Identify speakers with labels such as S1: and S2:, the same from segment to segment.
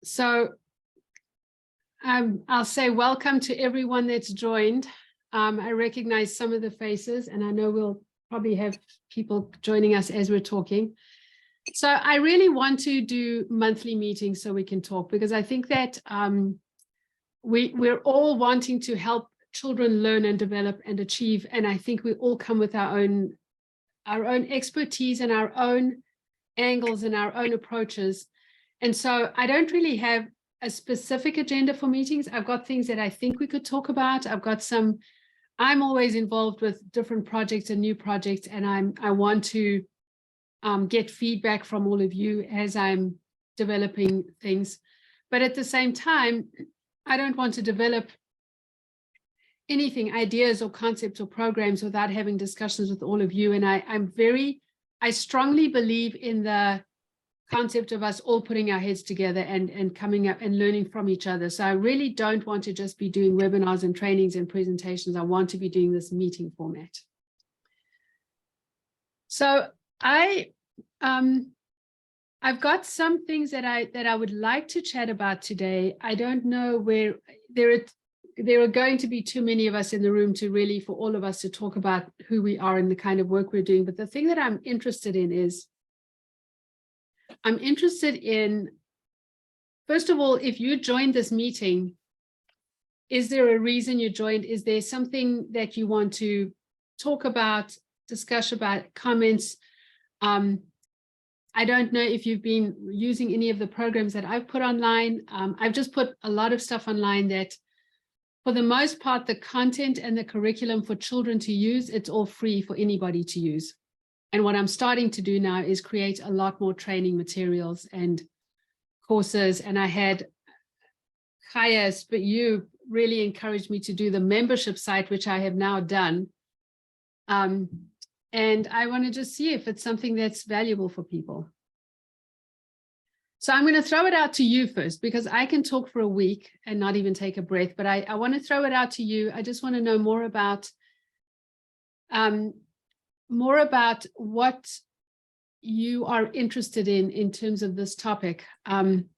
S1: So I'll say welcome to everyone that's joined. I recognize some of the faces, and I know we'll probably have people joining us as we're talking. So I really want to do monthly meetings so we can talk, because I think that we're all wanting to help children learn and develop and achieve. And I think we all come with our own expertise and our own angles and our own approaches. And so I don't really have a specific agenda for meetings. I've got things that I think we could talk about. I'm always involved with different projects and new projects, and I want to get feedback from all of you as I'm developing things. But at the same time, I don't want to develop anything, ideas or concepts or programs, without having discussions with all of you. And I strongly believe in the concept of us all putting our heads together and coming up and learning from each other. So I really don't want to just be doing webinars and trainings and presentations. I want to be doing this meeting format. So I've got some things that I would like to chat about today. I don't know where there are going to be too many of us in the room for all of us to talk about who we are and the kind of work we're doing. But the thing that I'm interested in is, first of all, if you joined this meeting, is there a reason you joined? Is there something that you want to talk about, discuss about, comments? I don't know if you've been using any of the programs that I've put online. I've just put a lot of stuff online that, for the most part, the content and the curriculum for children to use, it's all free for anybody to use. And what I'm starting to do now is create a lot more training materials and courses. And I had Chayas, but you really encouraged me to do the membership site, which I have now done. And I want to just see if it's something that's valuable for people. So I'm going to throw it out to you first, because I can talk for a week and not even take a breath, but I want to throw it out to you. I just want to know more about what you are interested in terms of this topic. I'm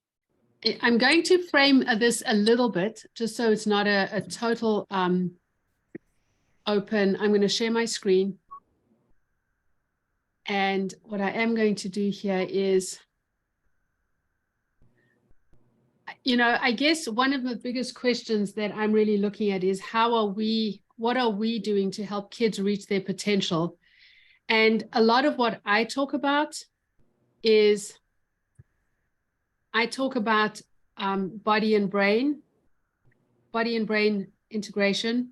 S1: going to frame this a little bit, just so it's not a total open. I'm going to share my screen. And what I am going to do here is, I guess one of the biggest questions that I'm really looking at is what are we doing to help kids reach their potential? And a lot of what I talk about is, body and brain integration,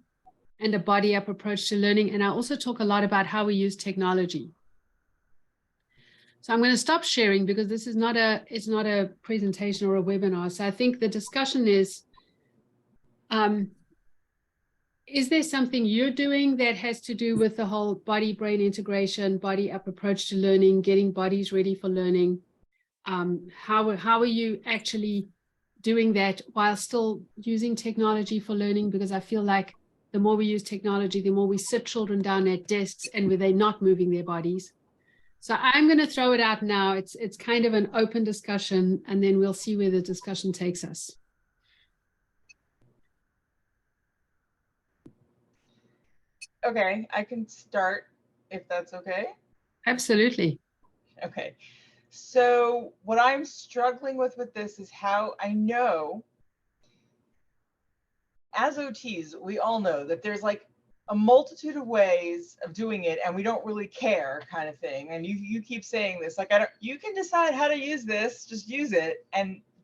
S1: and a body up approach to learning. And I also talk a lot about how we use technology. So I'm going to stop sharing, because this is it's not a presentation or a webinar. So I think the discussion is there something you're doing that has to do with the whole body-brain integration, body up approach to learning, getting bodies ready for learning? How are you actually doing that while still using technology for learning? Because I feel like the more we use technology, the more we sit children down at desks and where they're not moving their bodies. So I'm going to throw it out now. It's kind of an open discussion, and then we'll see where the discussion takes us.
S2: Okay, I can start if that's okay.
S1: Absolutely.
S2: Okay, so what I'm struggling with this is how I know, as OTs, we all know that there's like a multitude of ways of doing it, and we don't really care, kind of thing. And you keep saying this, like, you can decide how to use this, just use it.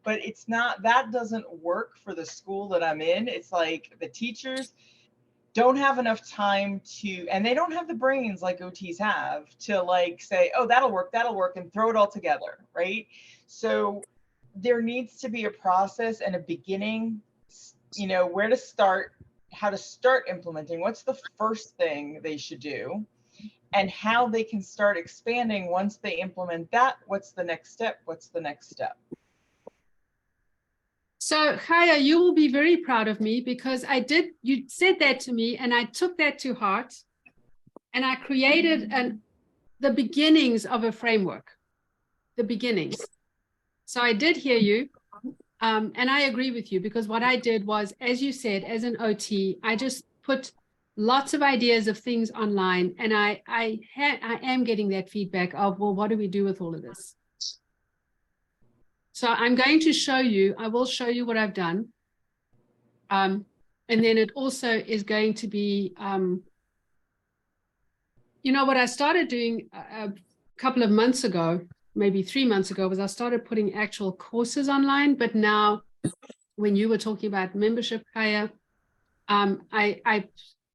S2: But it's not, that doesn't work for the school that I'm in. It's like the teachers don't have enough time to, and they don't have the brains like OTs have to like say, oh, that'll work, and throw it all together, right? So there needs to be a process and a beginning, where to start, how to start implementing, what's the first thing they should do, and how they can start expanding once they implement that. What's the next step?
S1: So Chaya, you will be very proud of me, because you said that to me and I took that to heart, and I created the beginnings of a framework, the beginnings. So I did hear you, And I agree with you, because what I did was, as you said, as an OT, I just put lots of ideas of things online, and I am getting that feedback of, well, what do we do with all of this? So I'm going to show you, I will show you what I've done. And then it also is going to be, you know, what I started doing a couple of months ago, maybe 3 months ago, was I started putting actual courses online. But now, when you were talking about membership, Kaya, I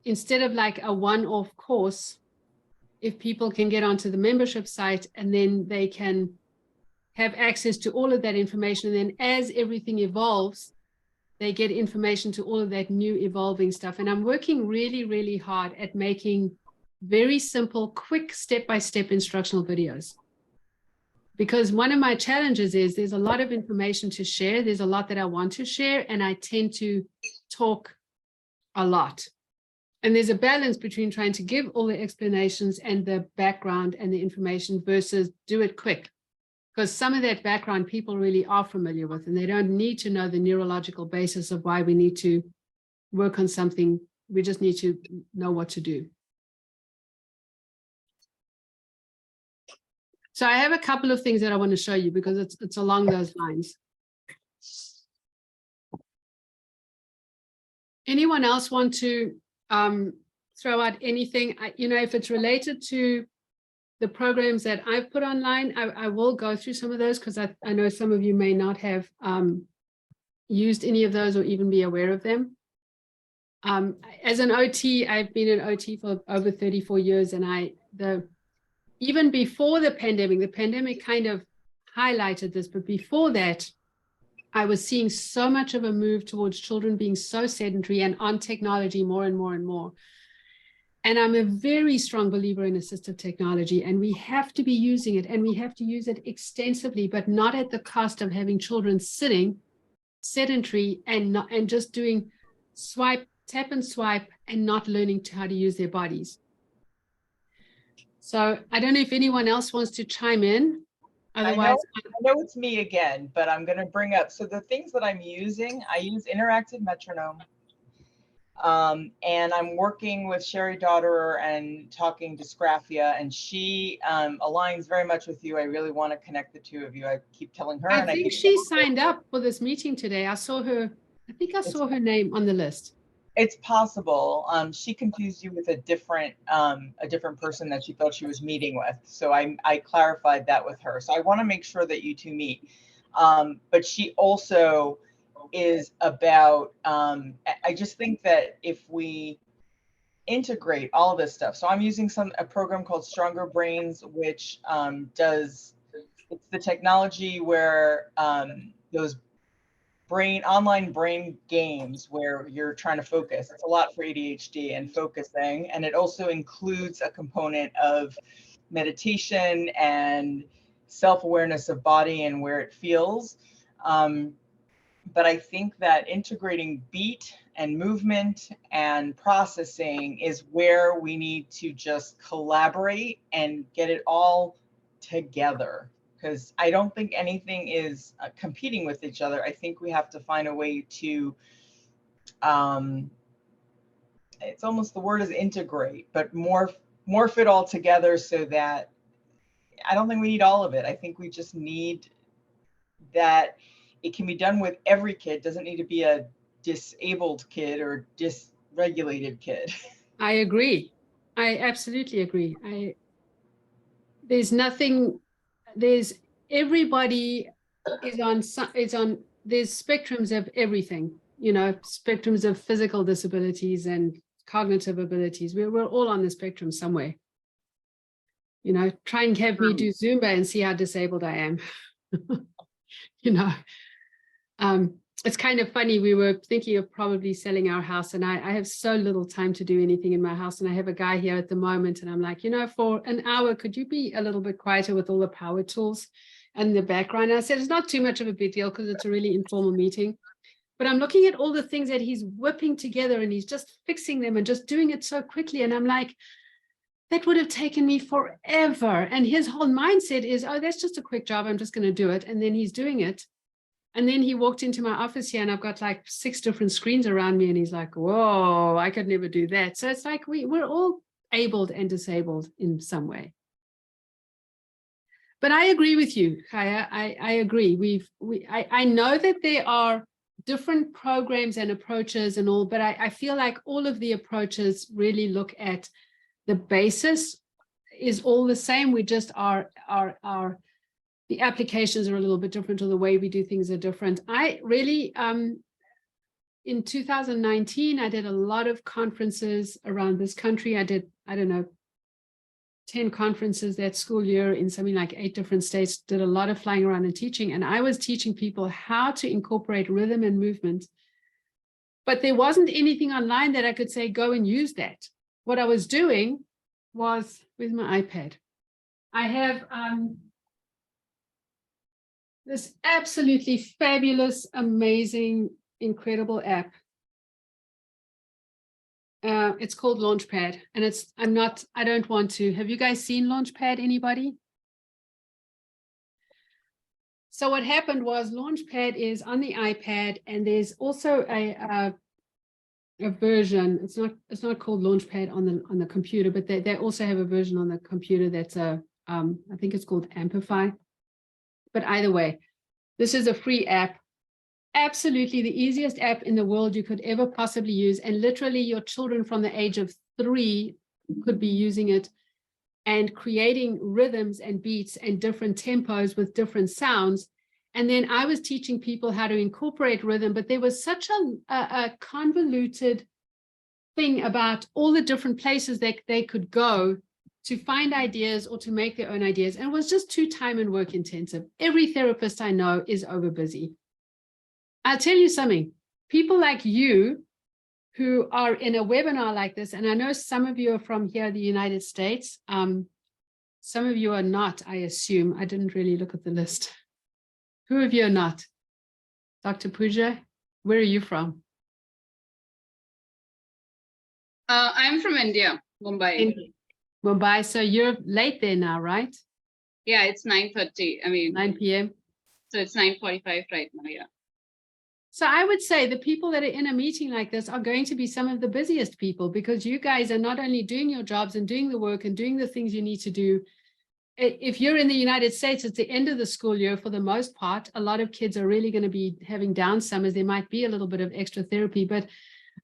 S1: instead of like a one-off course, if people can get onto the membership site, and then they can have access to all of that information. And then as everything evolves, they get information to all of that new evolving stuff. And I'm working really, really hard at making very simple, quick, step-by-step instructional videos. Because one of my challenges is there's a lot of information to share. There's a lot that I want to share, and I tend to talk a lot. And there's a balance between trying to give all the explanations and the background and the information versus do it quick. Because some of that background people really are familiar with, and they don't need to know the neurological basis of why we need to work on something. We just need to know what to do. So I have a couple of things that I want to show you, because it's along those lines. Anyone else want to throw out anything? You know, if it's related to the programs that I've put online, I will go through some of those, because I know some of you may not have used any of those or even be aware of them. As an OT, I've been an OT for over 34 years, and even before the pandemic kind of highlighted this, but before that, I was seeing so much of a move towards children being so sedentary and on technology more and more and more. And I'm a very strong believer in assistive technology, and we have to be using it, and we have to use it extensively, but not at the cost of having children sitting sedentary and just doing tap and swipe, and not learning how to use their bodies. So I don't know if anyone else wants to chime in. Otherwise,
S2: I know it's me again, but I'm going to bring up, so the things that I'm using, I use Interactive Metronome. And I'm working with Sherry Dotterer and talking Dysgraphia, and she aligns very much with you. I really want to connect the two of you. I keep telling her.
S1: I think she signed up for this meeting today. I saw her, I think I saw her name on the list.
S2: It's possible. She confused you with a different person that she thought she was meeting with. So I clarified that with her. So I want to make sure that you two meet. But she also is about, I just think that if we integrate all of this stuff, so I'm using a program called Stronger Brains, which it's the technology where those online brain games where you're trying to focus. It's a lot for ADHD and focusing, and it also includes a component of meditation and self-awareness of body and where it feels. But I think that integrating beat and movement and processing is where we need to just collaborate and get it all together, because I don't think anything is competing with each other. I think we have to find a way to, it's almost, the word is integrate, but morph it all together, so that I don't think we need all of it. I think we just need that it can be done with every kid. It doesn't need to be a disabled kid or dysregulated kid.
S1: I agree. I absolutely agree. Everybody is on, there's spectrums of everything, you know, spectrums of physical disabilities and cognitive abilities. We're all on the spectrum somewhere. You know, try and have me do Zumba and see how disabled I am. You know, it's kind of funny. We were thinking of probably selling our house, and I have so little time to do anything in my house. And I have a guy here at the moment, and I'm like, you know, for an hour, could you be a little bit quieter with all the power tools and the background? And I said, it's not too much of a big deal, because it's a really informal meeting. But I'm looking at all the things that he's whipping together, and he's just fixing them and just doing it so quickly. And I'm like, that would have taken me forever. And his whole mindset is, oh, that's just a quick job. I'm just going to do it. And then he's doing it. And then he walked into my office here and I've got like 6 different screens around me and he's like, whoa, I could never do that. So it's like we're all abled and disabled in some way. But I agree with you, Kaya. I agree. I know that there are different programs and approaches and all, but I feel like all of the approaches really look at the basis is all the same. We just the applications are a little bit different, or the way we do things are different. I really, in 2019, I did a lot of conferences around this country. I did, I don't know, 10 conferences that school year in something like 8 different states, did a lot of flying around and teaching. And I was teaching people how to incorporate rhythm and movement. But there wasn't anything online that I could say, go and use that. What I was doing was with my iPad. I have this absolutely fabulous, amazing, incredible app. It's called Launchpad, and I don't want to. Have you guys seen Launchpad, anybody? So what happened was Launchpad is on the iPad, and there's also a version. It's not called Launchpad on the computer, but they also have a version on the computer that's I think it's called Amplify. But either way, this is a free app. Absolutely the easiest app in the world you could ever possibly use. And literally your children from the age of 3 could be using it and creating rhythms and beats and different tempos with different sounds. And then I was teaching people how to incorporate rhythm, but there was such a convoluted thing about all the different places that they could go to find ideas or to make their own ideas. And it was just too time and work intensive. Every therapist I know is over busy. I'll tell you something, people like you who are in a webinar like this, and I know some of you are from here, the United States. Some of you are not, I assume. I didn't really look at the list. Who of you are not? Dr. Pooja, where are you from?
S3: I'm from India, Mumbai.
S1: Mumbai, so you're late there now, right?
S3: Yeah, it's 9:30. I mean,
S1: 9 p.m.
S3: So it's 9:45 right now, yeah.
S1: So I would say the people that are in a meeting like this are going to be some of the busiest people, because you guys are not only doing your jobs and doing the work and doing the things you need to do. If you're in the United States, it's the end of the school year for the most part. A lot of kids are really going to be having down summers. There might be a little bit of extra therapy, but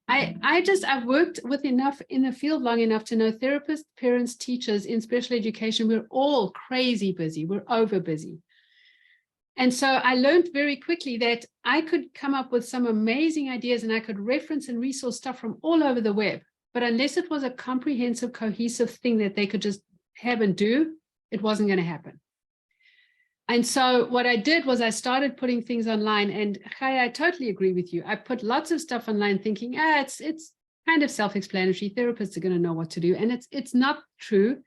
S1: I've worked with enough in the field long enough to know therapists, parents, teachers in special education, we're all crazy busy. We're over busy. And so I learned very quickly that I could come up with some amazing ideas and I could reference and resource stuff from all over the web. But unless it was a comprehensive, cohesive thing that they could just have and do, it wasn't going to happen. And so what I did was I started putting things online, and Chaya, I totally agree with you. I put lots of stuff online thinking, it's kind of self-explanatory. Therapists are going to know what to do. And it's not true.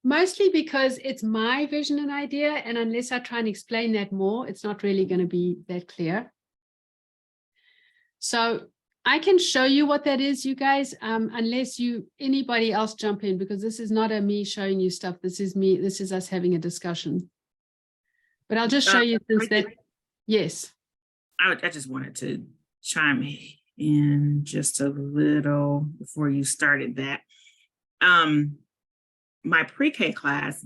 S1: Mostly because it's my vision and idea, and unless I try and explain that more, it's not really going to be that clear. So I can show you what that is, you guys, unless anybody else jump in, because this is not me showing you stuff. This is us having a discussion. But I'll just show you since that. Yes.
S4: I just wanted to chime in just a little before you started that. My pre-K class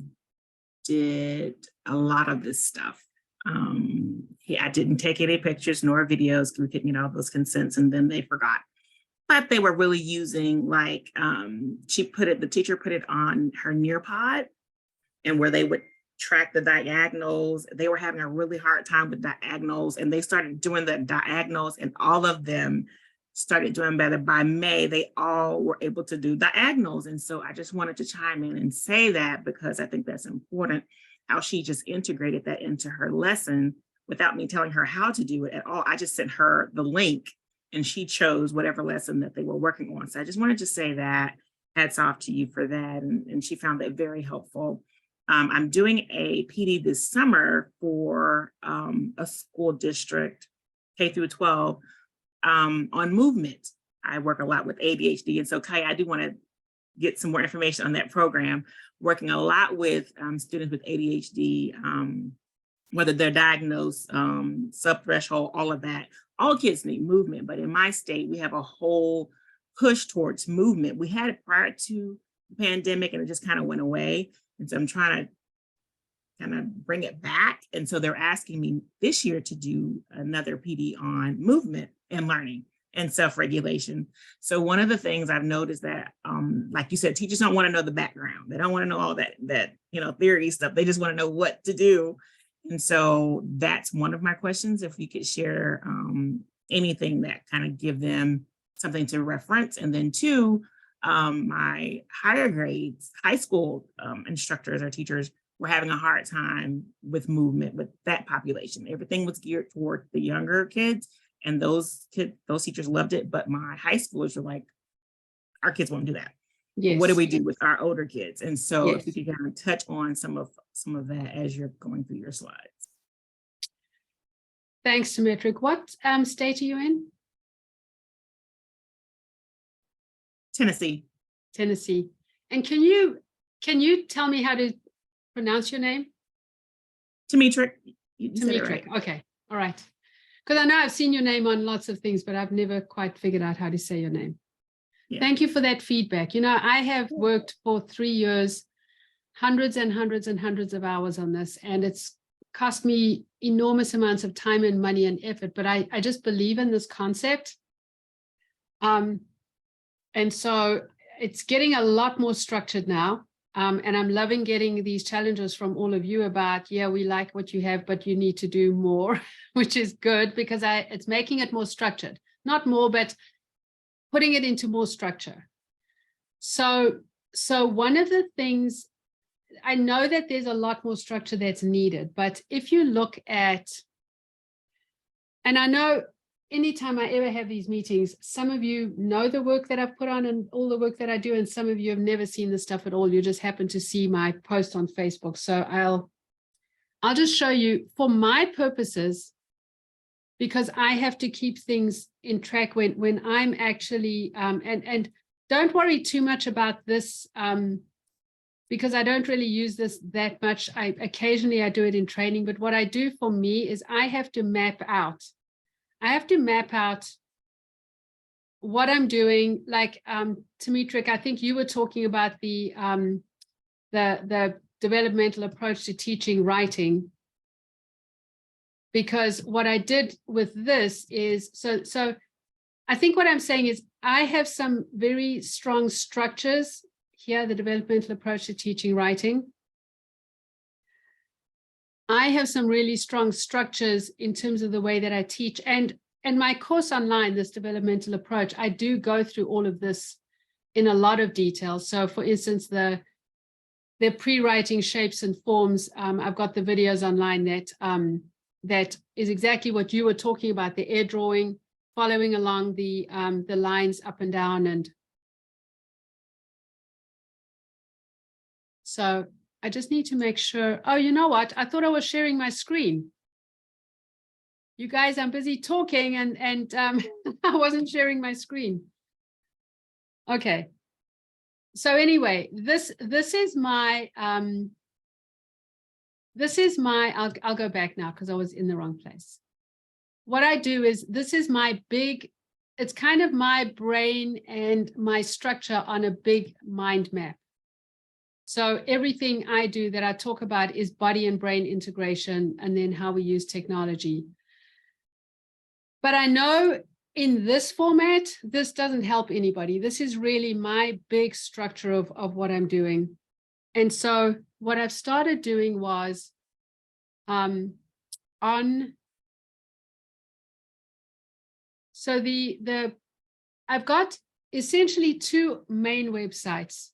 S4: did a lot of this stuff. I didn't take any pictures nor videos. We couldn't get all those consents, and then they forgot. But they were really using, like, the teacher put it on her Nearpod, and where they would track the diagonals. They were having a really hard time with diagonals, and they started doing the diagonals, and all of them started doing better. By May, they all were able to do diagonals. And so I just wanted to chime in and say that, because I think that's important, how she just integrated that into her lesson without me telling her how to do it at all. I just sent her the link and she chose whatever lesson that they were working on. So I just wanted to say that, hats off to you for that. And she found that very helpful. I'm doing a PD this summer for a school district, K through 12, on movement. I work a lot with ADHD. And so, Kaya, I do want to get some more information on that program, working a lot with students with ADHD whether they're diagnosed, subthreshold, all of that. All kids need movement, but in my state, we have a whole push towards movement. We had it prior to the pandemic and it just kind of went away. And so I'm trying to kind of bring it back. And so they're asking me this year to do another PD on movement and learning and self-regulation. So one of the things I've noticed that, like you said, teachers don't want to know the background. They don't want to know all that theory stuff. They just want to know what to do. And so that's one of my questions. If you could share anything that kind of give them something to reference. And then two, my higher grades, high school instructors or teachers were having a hard time with movement with that population. Everything was geared toward the younger kids, and those teachers loved it. But my high schoolers were like, our kids won't do that.
S1: Yes.
S4: What do we do with our older kids? And so
S1: Yes.
S4: if you could kind of touch on some of that as you're going through your slides.
S1: Thanks, Symmetric. What state are you in?
S4: Tennessee.
S1: Tennessee. And can you tell me how to pronounce your name?
S4: Demetric. You said it
S1: Demetric.
S4: right.
S1: Okay. All right. Because I know I've seen your name on lots of things, but I've never quite figured out how to say your name.
S4: Yeah.
S1: Thank you for that feedback. You know, I have worked for 3 years, hundreds and hundreds and hundreds of hours on this, and it's cost me enormous amounts of time and money and effort, but I just believe in this concept. And so it's getting a lot more structured now. And I'm loving getting these challenges from all of you about, yeah, we like what you have, but you need to do more, which is good because it's making it more structured, not more, but putting it into more structure. So one of the things, I know that there's a lot more structure that's needed, but if you look at, and I know anytime I ever have these meetings, some of you know the work that I've put on and all the work that I do, and some of you have never seen the stuff at all. You just happen to see my post on Facebook. So I'll just show you for my purposes, because I have to keep things in track when I'm actually, and don't worry too much about this, because I don't really use this that much. Occasionally I do it in training, but what I do for me is I have to map out what I'm doing. Like Demetric, I think you were talking about the developmental approach to teaching writing. Because what I did with this is, so I think what I'm saying is I have some very strong structures here, the developmental approach to teaching writing. I have some really strong structures in terms of the way that I teach, and my course online, this developmental approach, I do go through all of this in a lot of detail. So for instance, the pre-writing shapes and forms, I've got the videos online that is exactly what you were talking about, the air drawing, following along the lines up and down. And so I just need to make sure. Oh, you know what? I thought I was sharing my screen. You guys, I'm busy talking and I wasn't sharing my screen. Okay. So anyway, this is my, I'll go back now because I was in the wrong place. What I do is, this is my big, it's kind of my brain and my structure on a big mind map. So everything I do that I talk about is body and brain integration, and then how we use technology. But I know in this format, this doesn't help anybody. This is really my big structure of what I'm doing. And so what I've started doing was I've got essentially two main websites.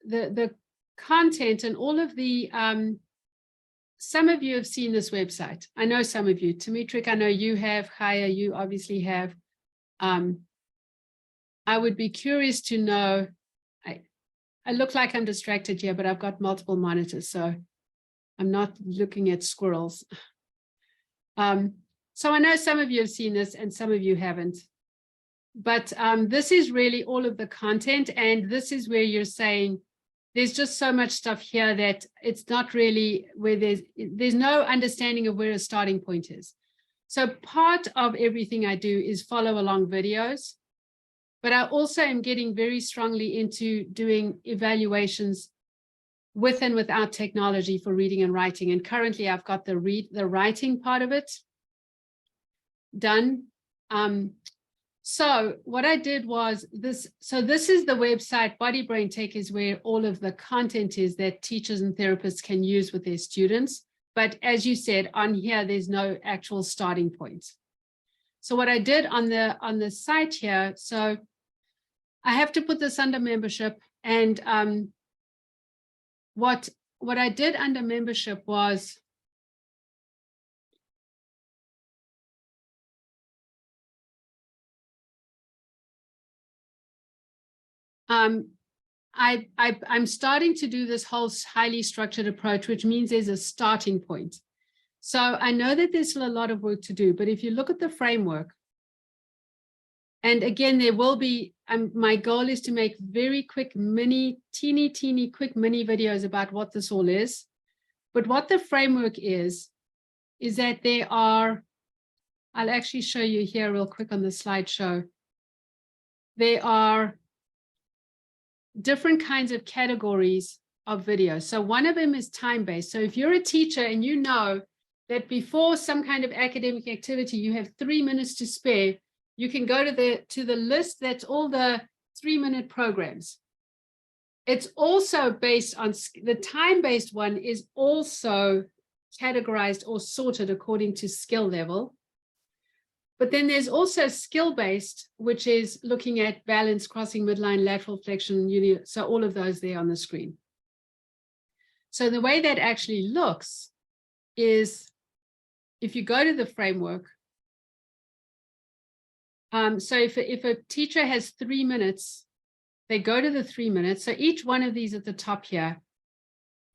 S1: The content and all of the, some of you have seen this website. I know some of you. Demetric, I know you have. Chaya, you obviously have. I would be curious to know, I look like I'm distracted here, but I've got multiple monitors, so I'm not looking at squirrels. So I know some of you have seen this and some of you haven't. But this is really all of the content, and this is where you're saying there's just so much stuff here that it's not really where there's no understanding of where a starting point is. So part of everything I do is follow along videos, but I also am getting very strongly into doing evaluations with and without technology for reading and writing. And currently I've got the writing part of it done. So what I did was this. So this is the website. Body Brain Tech is where all of the content is that teachers and therapists can use with their students. But as you said, on here, there's no actual starting point. So what I did on the site here, so I have to put this under membership. And what I did under membership was I'm starting to do this whole highly structured approach, which means there's a starting point. So I know that there's still a lot of work to do, but if you look at the framework, and again, there will be, my goal is to make very quick teeny quick mini videos about what this all is. But what the framework is that there are, I'll actually show you here real quick on the slideshow. There are different kinds of categories of videos. So one of them is time-based. So if you're a teacher and you know that before some kind of academic activity, you have 3 minutes to spare, you can go to the list that's all the 3-minute programs. It's also based on the time-based one is also categorized or sorted according to skill level. But then there's also skill-based, which is looking at balance, crossing midline, lateral flexion, so all of those there on the screen. So the way that actually looks is if you go to the framework, so if a teacher has 3 minutes, they go to the 3 minutes. So each one of these at the top here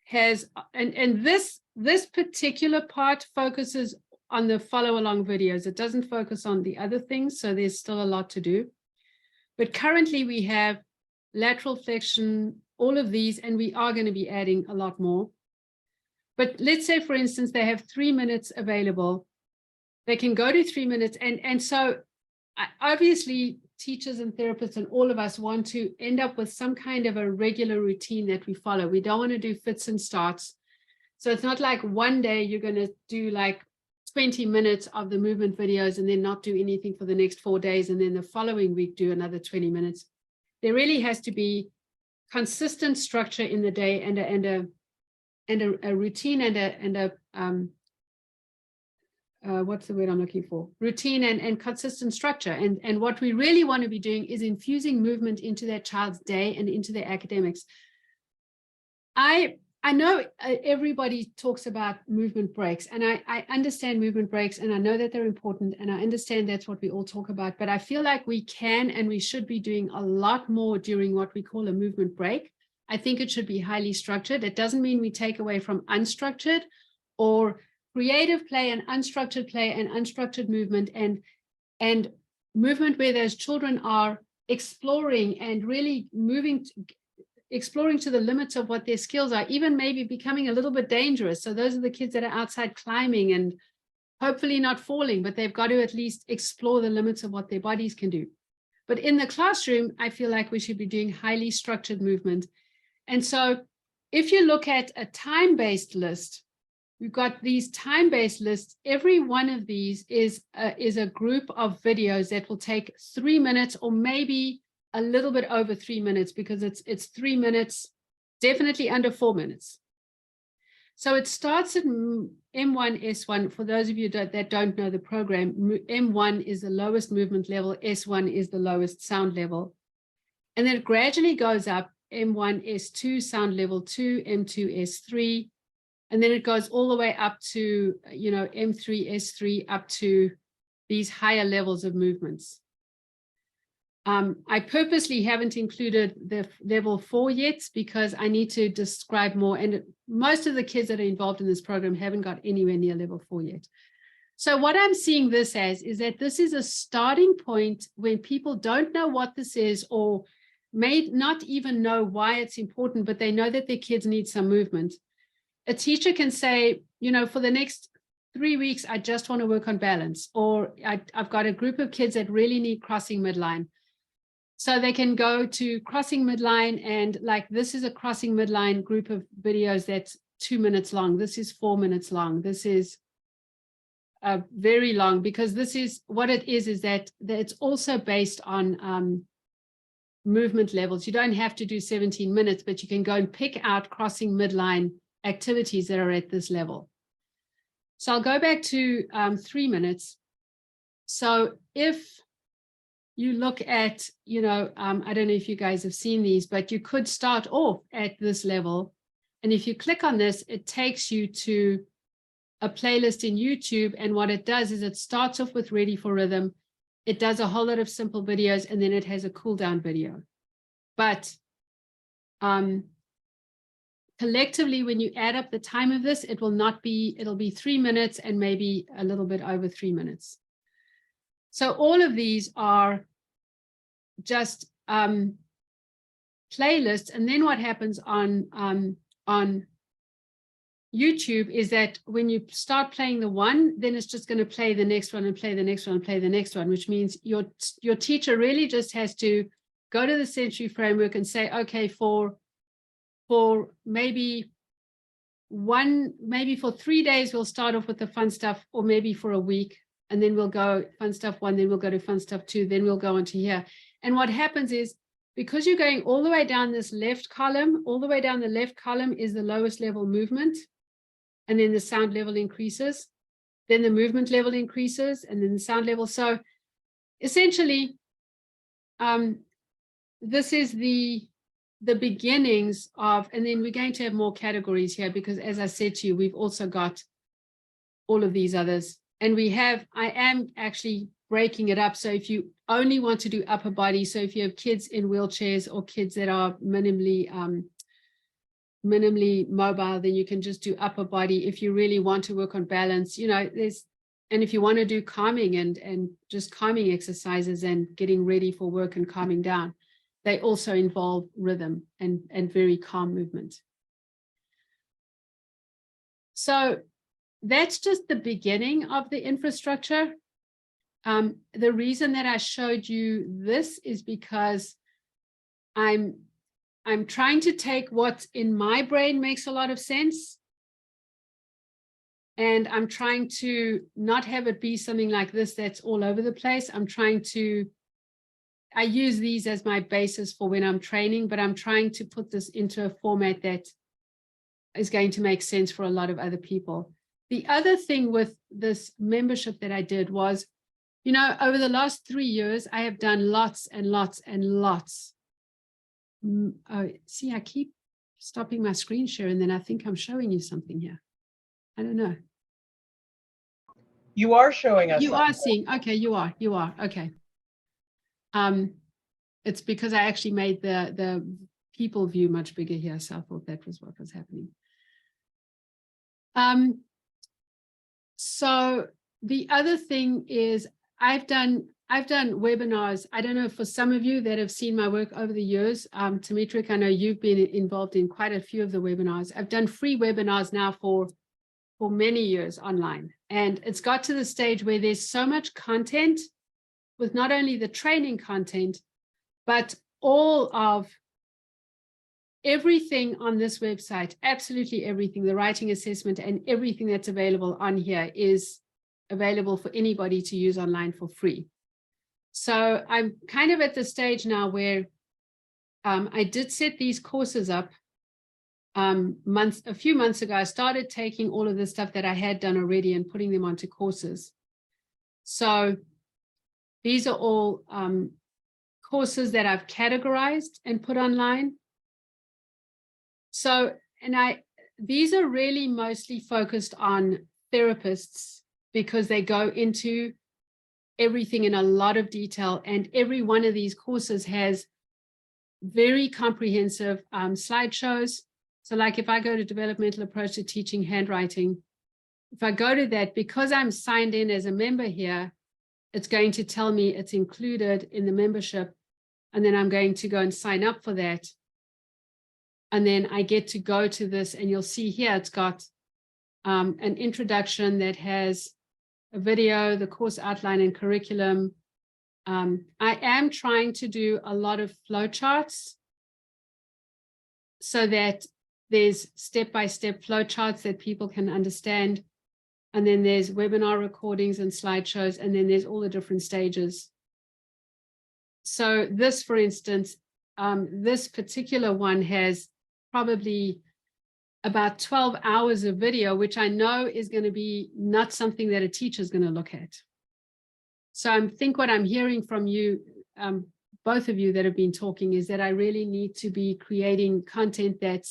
S1: has, and this particular part focuses on the follow along videos. It doesn't focus on the other things. So there's still a lot to do. But currently we have lateral flexion, all of these, and we are going to be adding a lot more. But let's say, for instance, they have 3 minutes available. They can go to 3 minutes. And so obviously teachers and therapists and all of us want to end up with some kind of a regular routine that we follow. We don't want to do fits and starts. So it's not like one day you're going to do like 20 minutes of the movement videos and then not do anything for the next 4 days. And then the following week, do another 20 minutes. There really has to be consistent structure in the day and a routine and a what's the word I'm looking for? Routine and consistent structure. And what we really want to be doing is infusing movement into their child's day and into their academics. I know everybody talks about movement breaks, and I understand movement breaks, and I know that they're important, and I understand that's what we all talk about, but I feel like we can and we should be doing a lot more during what we call a movement break. I think it should be highly structured. It doesn't mean we take away from unstructured or creative play and unstructured play and unstructured movement and movement where those children are exploring and really exploring to the limits of what their skills are, even maybe becoming a little bit dangerous. So those are the kids that are outside climbing and hopefully not falling, but they've got to at least explore the limits of what their bodies can do. But in the classroom, I feel like we should be doing highly structured movement. And so if you look at a time-based list, we've got these time-based lists. Every one of these is a group of videos that will take 3 minutes or maybe a little bit over 3 minutes, because it's 3 minutes, definitely under 4 minutes. So it starts at M1, S1. For those of you that don't know the program, M1 is the lowest movement level, S1 is the lowest sound level. And then it gradually goes up, M1, S2, sound level 2, M2, S3. And then it goes all the way up to, M3, S3, up to these higher levels of movements. I purposely haven't included the level 4 yet because I need to describe more. And most of the kids that are involved in this program haven't got anywhere near level 4 yet. So what I'm seeing this as is that this is a starting point when people don't know what this is, or may not even know why it's important, but they know that their kids need some movement. A teacher can say, you know, for the next 3 weeks, I just want to work on balance, or I've got a group of kids that really need crossing midline. So they can go to crossing midline, and like, this is a crossing midline group of videos that's 2 minutes long. This is 4 minutes long. This is very long, because this is what it is that it's also based on movement levels. You don't have to do 17 minutes, but you can go and pick out crossing midline activities that are at this level. So I'll go back to 3 minutes. So if you look at, you know, I don't know if you guys have seen these, but you could start off at this level. And if you click on this, it takes you to a playlist in YouTube. And what it does is it starts off with Ready for Rhythm. It does a whole lot of simple videos, and then it has a cool down video. But collectively, when you add up the time of this, it'll be 3 minutes and maybe a little bit over 3 minutes. So all of these are just playlists. And then what happens on YouTube is that when you start playing the one, then it's just going to play the next one and play the next one and play the next one, which means your teacher really just has to go to the Sensory Framework and say, okay, for maybe for 3 days, we'll start off with the fun stuff, or maybe for a week, and then we'll go fun stuff 1, then we'll go to fun stuff 2, then we'll go on to here. And what happens is, because you're going all the way down this left column, all the way down the left column is the lowest level movement, and then the sound level increases, then the movement level increases, and then the sound level. So essentially, this is the beginnings of, and then we're going to have more categories here, because as I said to you, we've also got all of these others. And I am actually breaking it up. So if you only want to do upper body, so if you have kids in wheelchairs or kids that are minimally mobile, then you can just do upper body. If you really want to work on balance, you know, and if you want to do calming and just calming exercises and getting ready for work and calming down, they also involve rhythm and very calm movement. So that's just the beginning of the infrastructure. The reason that I showed you this is because I'm trying to take what in my brain makes a lot of sense, and I'm trying to not have it be something like this that's all over the place. I use these as my basis for when I'm training, but I'm trying to put this into a format that is going to make sense for a lot of other people. The other thing with this membership that I did was, you know, over the last 3 years, I have done lots and lots and lots. Oh, see, I keep stopping my screen share, and then I think I'm showing you something here. I don't know.
S2: You are showing us.
S1: You
S2: something.
S1: are seeing, okay, you are, okay. It's because I actually made the people view much bigger here, so I thought that was what was happening. So the other thing is I've done webinars. I don't know, for some of you that have seen my work over the years, Dimitrik, I know you've been involved in quite a few of the webinars. I've done free webinars now for many years online. And it's got to the stage where there's so much content, with not only the training content, but all of everything on this website, absolutely everything, the writing assessment and everything that's available on here is available for anybody to use online for free. So I'm kind of at the stage now where I did set these courses up a few months ago. I started taking all of the stuff that I had done already and putting them onto courses. So these are all courses that I've categorized and put online. So, these are really mostly focused on therapists, because they go into everything in a lot of detail, and every one of these courses has very comprehensive slideshows. So like if I go to Developmental Approach to Teaching Handwriting, if I go to that, because I'm signed in as a member here, it's going to tell me it's included in the membership. and then I'm going to go and sign up for that. And then I get to go to this, and you'll see here it's got an introduction that has a video, the course outline and curriculum. I am trying to do a lot of flowcharts so that there's step-by-step flowcharts that people can understand. And then there's webinar recordings and slideshows, and then there's all the different stages. So this, for instance, this particular one has probably about 12 hours of video, which I know is going to be not something that a teacher is going to look at. So I think what I'm hearing from you, both of you that have been talking, is that I really need to be creating content that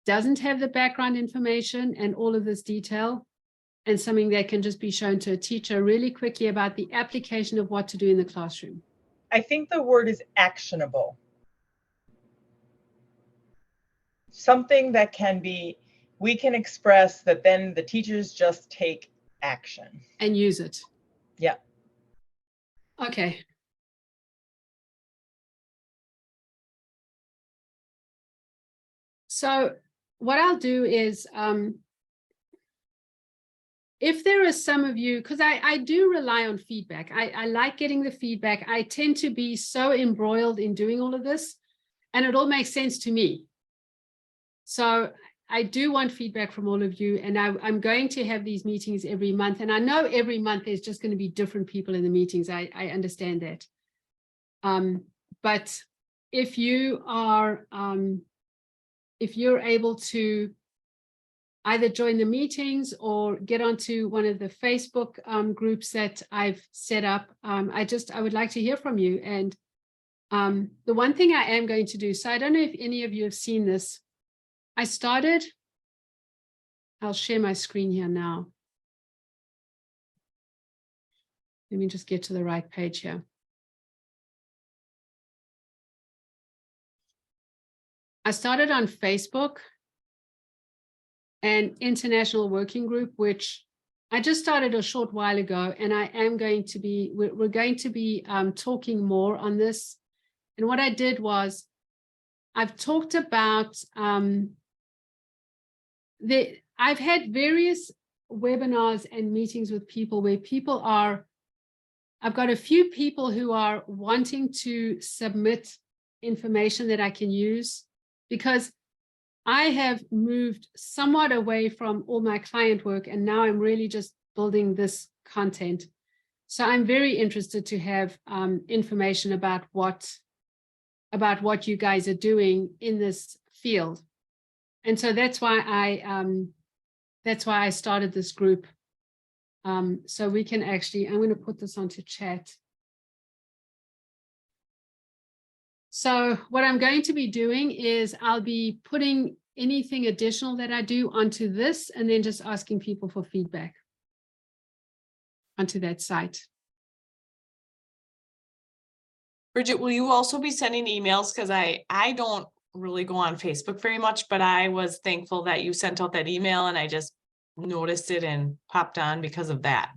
S1: doesn't have the background information and all of this detail, and something that can just be shown to a teacher really quickly about the application of what to do in the classroom.
S2: I think the word is actionable. Something that can be, we can express that then the teachers just take action.
S1: And use it.
S2: Yeah.
S1: Okay. So what I'll do is, if there are some of you, because I do rely on feedback. I like getting the feedback. I tend to be so embroiled in doing all of this, and it all makes sense to me. So I do want feedback from all of you, and I'm going to have these meetings every month. And I know every month there's just going to be different people in the meetings. I understand that. But if you are, if you're able to either join the meetings or get onto one of the Facebook groups that I've set up, I would like to hear from you. And the one thing I am going to do, so I don't know if any of you have seen this. I'll share my screen here now. Let me just get to the right page here. I started on Facebook an international working group, which I just started a short while ago, and I am going to be, we're going to be talking more on this. And what I did was, I've talked about, I've had various webinars and meetings with people where people are, I've got a few people who are wanting to submit information that I can use, because I have moved somewhat away from all my client work, and now I'm really just building this content. So I'm very interested to have information about what you guys are doing in this field. And so that's why I started this group. So we can actually, I'm going to put this onto chat. So what I'm going to be doing is I'll be putting anything additional that I do onto this, and then just asking people for feedback onto that site.
S5: Bridget, will you also be sending emails? Because I don't really go on Facebook very much, but I was thankful that you sent out that email, and I just noticed it and popped on because of that.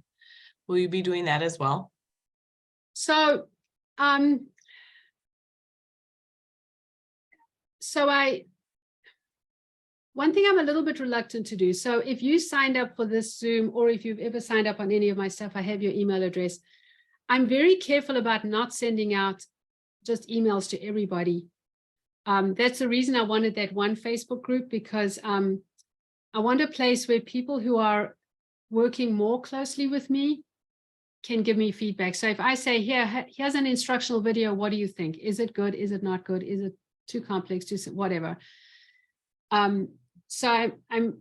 S5: Will you be doing that as well?
S1: So, one thing I'm a little bit reluctant to do. So if you signed up for this Zoom, or if you've ever signed up on any of my stuff, I have your email address. I'm very careful about not sending out just emails to everybody. That's the reason I wanted that one Facebook group, because I want a place where people who are working more closely with me can give me feedback. So if I say, here's an instructional video, what do you think? Is it good? Is it not good? Is it too complex? Too whatever. So I'm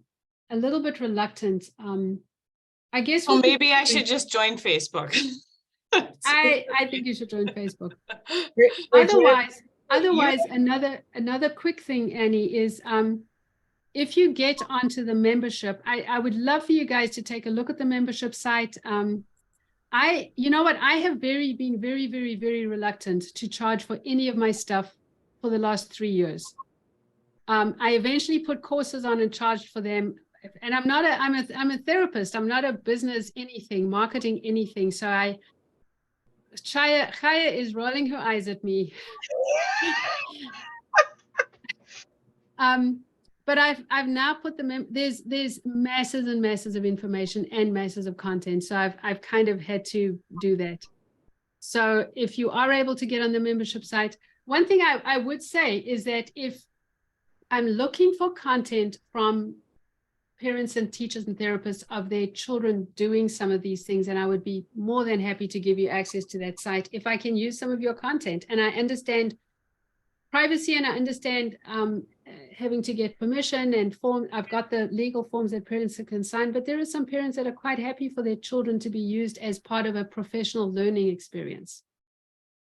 S1: a little bit reluctant. I guess.
S5: Well, maybe I should just join Facebook.
S1: I think you should join Facebook.
S2: Bridget,
S1: Otherwise, another quick thing, Annie, is if you get onto the membership, I would love for you guys to take a look at the membership site. You know what, I have been very, very, very reluctant to charge for any of my stuff for the last 3 years. I eventually put courses on and charged for them, and I'm a therapist. I'm not a business anything, marketing anything. So Chaya is rolling her eyes at me. But I've now put them in, there's masses and masses of information and masses of content. So I've kind of had to do that. So if you are able to get on the membership site, one thing I would say is that if I'm looking for content from parents and teachers and therapists of their children doing some of these things, and I would be more than happy to give you access to that site if I can use some of your content. And I understand privacy, and I understand having to get permission and form. I've got the legal forms that parents can sign, but there are some parents that are quite happy for their children to be used as part of a professional learning experience.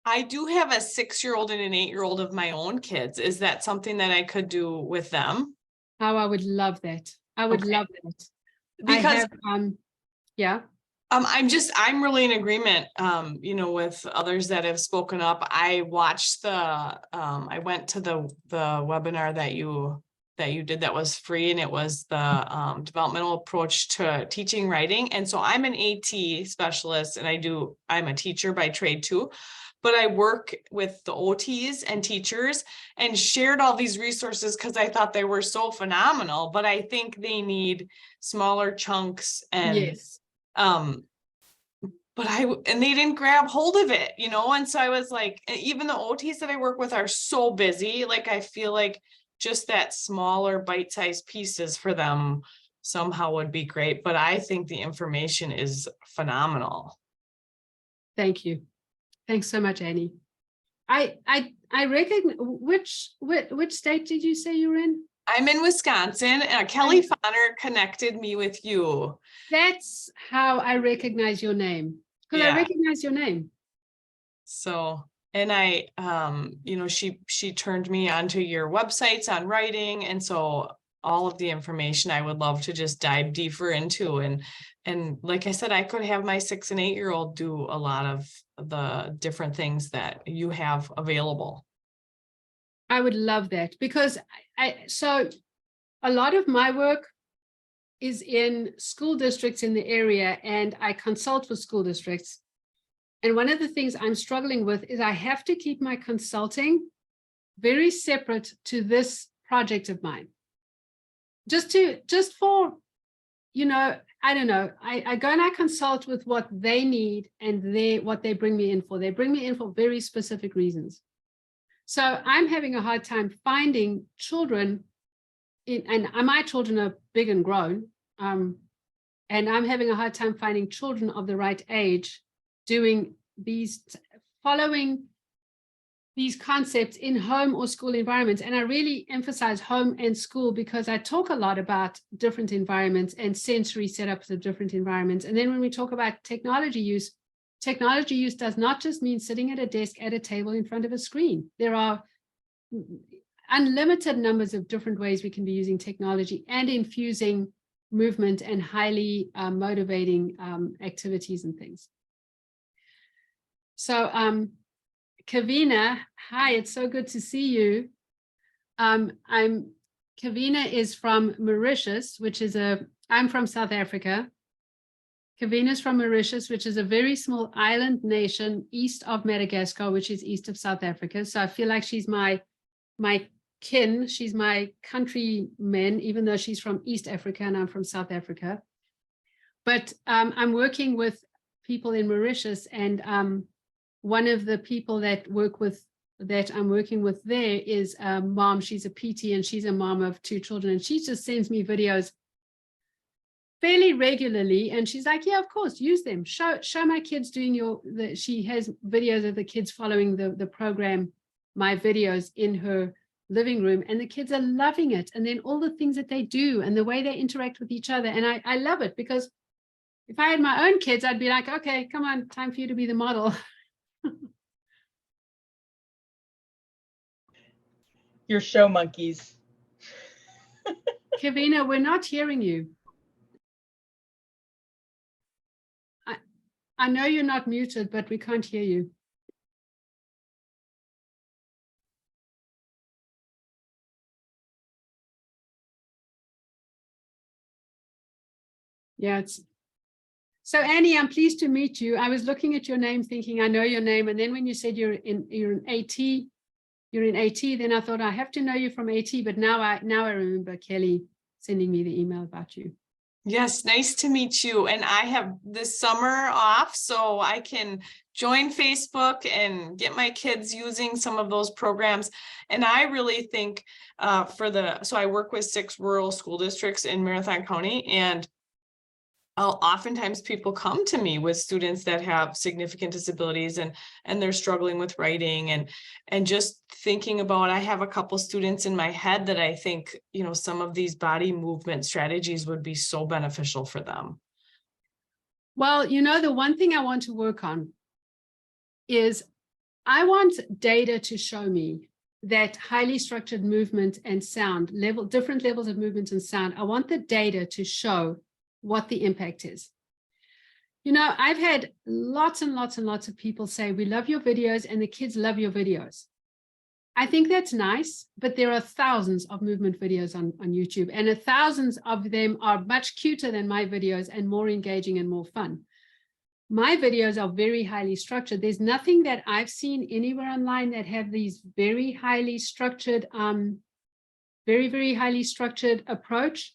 S5: I do have a 6-year-old and an 8-year-old of my own kids. Is that something that I could do with them?
S1: How I would love that. I would
S5: Okay.
S1: love that.
S5: Because
S1: Yeah.
S5: I'm really in agreement, with others that have spoken up. I watched I went to the webinar that you did that was free, and it was the developmental approach to teaching writing. And so I'm an AT specialist, and I'm a teacher by trade too. But I work with the OTs and teachers and shared all these resources because I thought they were so phenomenal, but I think they need smaller chunks and
S1: Yes.
S5: but and they didn't grab hold of it, and so I was like, even the OTs that I work with are so busy, like I feel like just that smaller bite-sized pieces for them somehow would be great, but I think the information is phenomenal.
S1: Thank you. Thanks so much, Annie. I recognize which state did you say you're in?
S5: I'm in Wisconsin, and Kelly Fonner connected me with you.
S1: That's how I recognize your name, because I
S5: Yeah.
S1: recognize your name.
S5: So, and I, she turned me onto your websites on writing. And so all of the information I would love to just dive deeper into. And like I said, I could have my 6 and 8-year-old do a lot of the different things that you have available.
S1: I would love that, because so a lot of my work is in school districts in the area, and I consult with school districts. And one of the things I'm struggling with is I have to keep my consulting very separate to this project of mine. Just for, I don't know, I go and I consult with what they need and what they bring me in for. They bring me in for very specific reasons. So I'm having a hard time finding children and my children are big and grown. And I'm having a hard time finding children of the right age following these concepts in home or school environments. And I really emphasize home and school because I talk a lot about different environments and sensory setups of different environments. And then when we talk about technology use does not just mean sitting at a desk at a table in front of a screen. There are unlimited numbers of different ways we can be using technology and infusing movement and highly motivating activities and things. So Kavina, hi, it's so good to see you. Kavina is from Mauritius, I'm from South Africa. Kavina is from Mauritius, which is a very small island nation east of Madagascar, which is east of South Africa. So I feel like she's my kin, she's my countryman, even though she's from East Africa and I'm from South Africa. But I'm working with people in Mauritius, and one of the people that I'm working with there is a mom. She's a PT and she's a mom of 2 children, and she just sends me videos fairly regularly, and she's like, yeah, of course, use them. Show my kids doing she has videos of the kids following the program, my videos, in her living room, and the kids are loving it. And then all the things that they do and the way they interact with each other. And I love it, because if I had my own kids, I'd be like, okay, come on, time for you to be the model.
S2: You're show monkeys.
S1: Kavina, we're not hearing you. I know you're not muted, but we can't hear you. Yeah, So Annie, I'm pleased to meet you. I was looking at your name thinking I know your name. And then when you said you're in AT, then I thought I have to know you from AT, but now I remember Kelly sending me the email about you.
S5: Yes, nice to meet you. And I have this summer off, so I can join Facebook and get my kids using some of those programs. And I really think so I work with 6 rural school districts in Marathon County, and oftentimes people come to me with students that have significant disabilities and they're struggling with writing and just thinking about, I have a couple students in my head that I think, you know, some of these body movement strategies would be so beneficial for them.
S1: Well, you know, the one thing I want to work on is I want data to show me that highly structured movement and sound different levels of movement and sound. I want the data to show what the impact is. You know, I've had lots and lots and lots of people say, we love your videos and the kids love your videos. I think that's nice, but there are thousands of movement videos on YouTube, and thousands of them are much cuter than my videos and more engaging and more fun. My videos are very highly structured. There's nothing that I've seen anywhere online that have these very highly structured, very, very highly structured approach.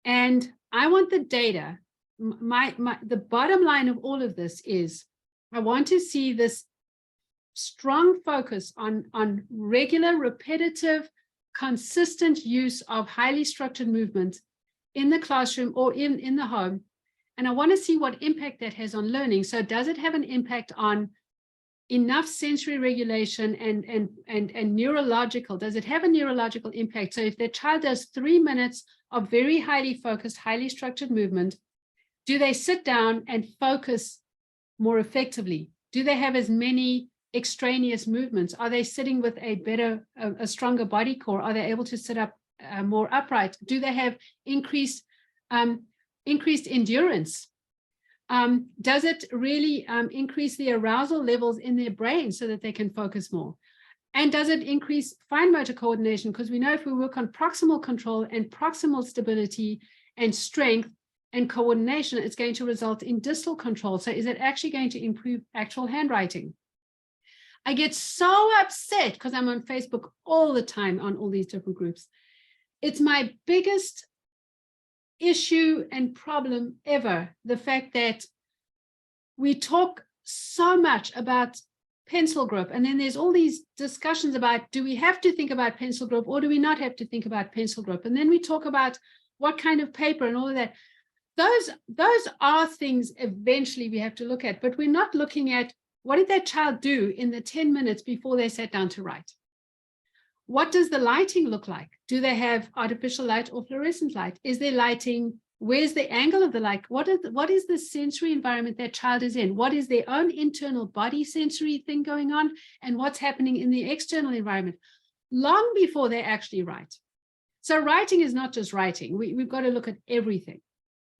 S1: And I want the data. The bottom line of all of this is I want to see this strong focus on regular, repetitive, consistent use of highly structured movement in the classroom or in the home. And I want to see what impact that has on learning. So does it have an impact on enough sensory regulation and neurological? Does it have a neurological impact? So if the child does 3 minutes of very highly focused, highly structured movement, do they sit down and focus more effectively? Do they have as many extraneous movements? Are they sitting with a stronger body core? Are they able to sit up more upright? Do they have increased endurance? Does it really increase the arousal levels in their brain so that they can focus more? And does it increase fine motor coordination? Because we know if we work on proximal control and proximal stability and strength and coordination, it's going to result in distal control. So is it actually going to improve actual handwriting? I get so upset because I'm on Facebook all the time on all these different groups. It's my biggest issue and problem ever, the fact that we talk so much about pencil grip, and then there's all these discussions about, do we have to think about pencil grip or do we not have to think about pencil grip? And then we talk about what kind of paper and all of that. Those are things eventually we have to look at, but we're not looking at what did that child do in the 10 minutes before they sat down to write? What does the lighting look like? Do they have artificial light or fluorescent light? Is there lighting? Where's the angle of the light? What is the sensory environment that child is in? What is their own internal body sensory thing going on? And what's happening in the external environment long before they actually write? So writing is not just writing. We've got to look at everything.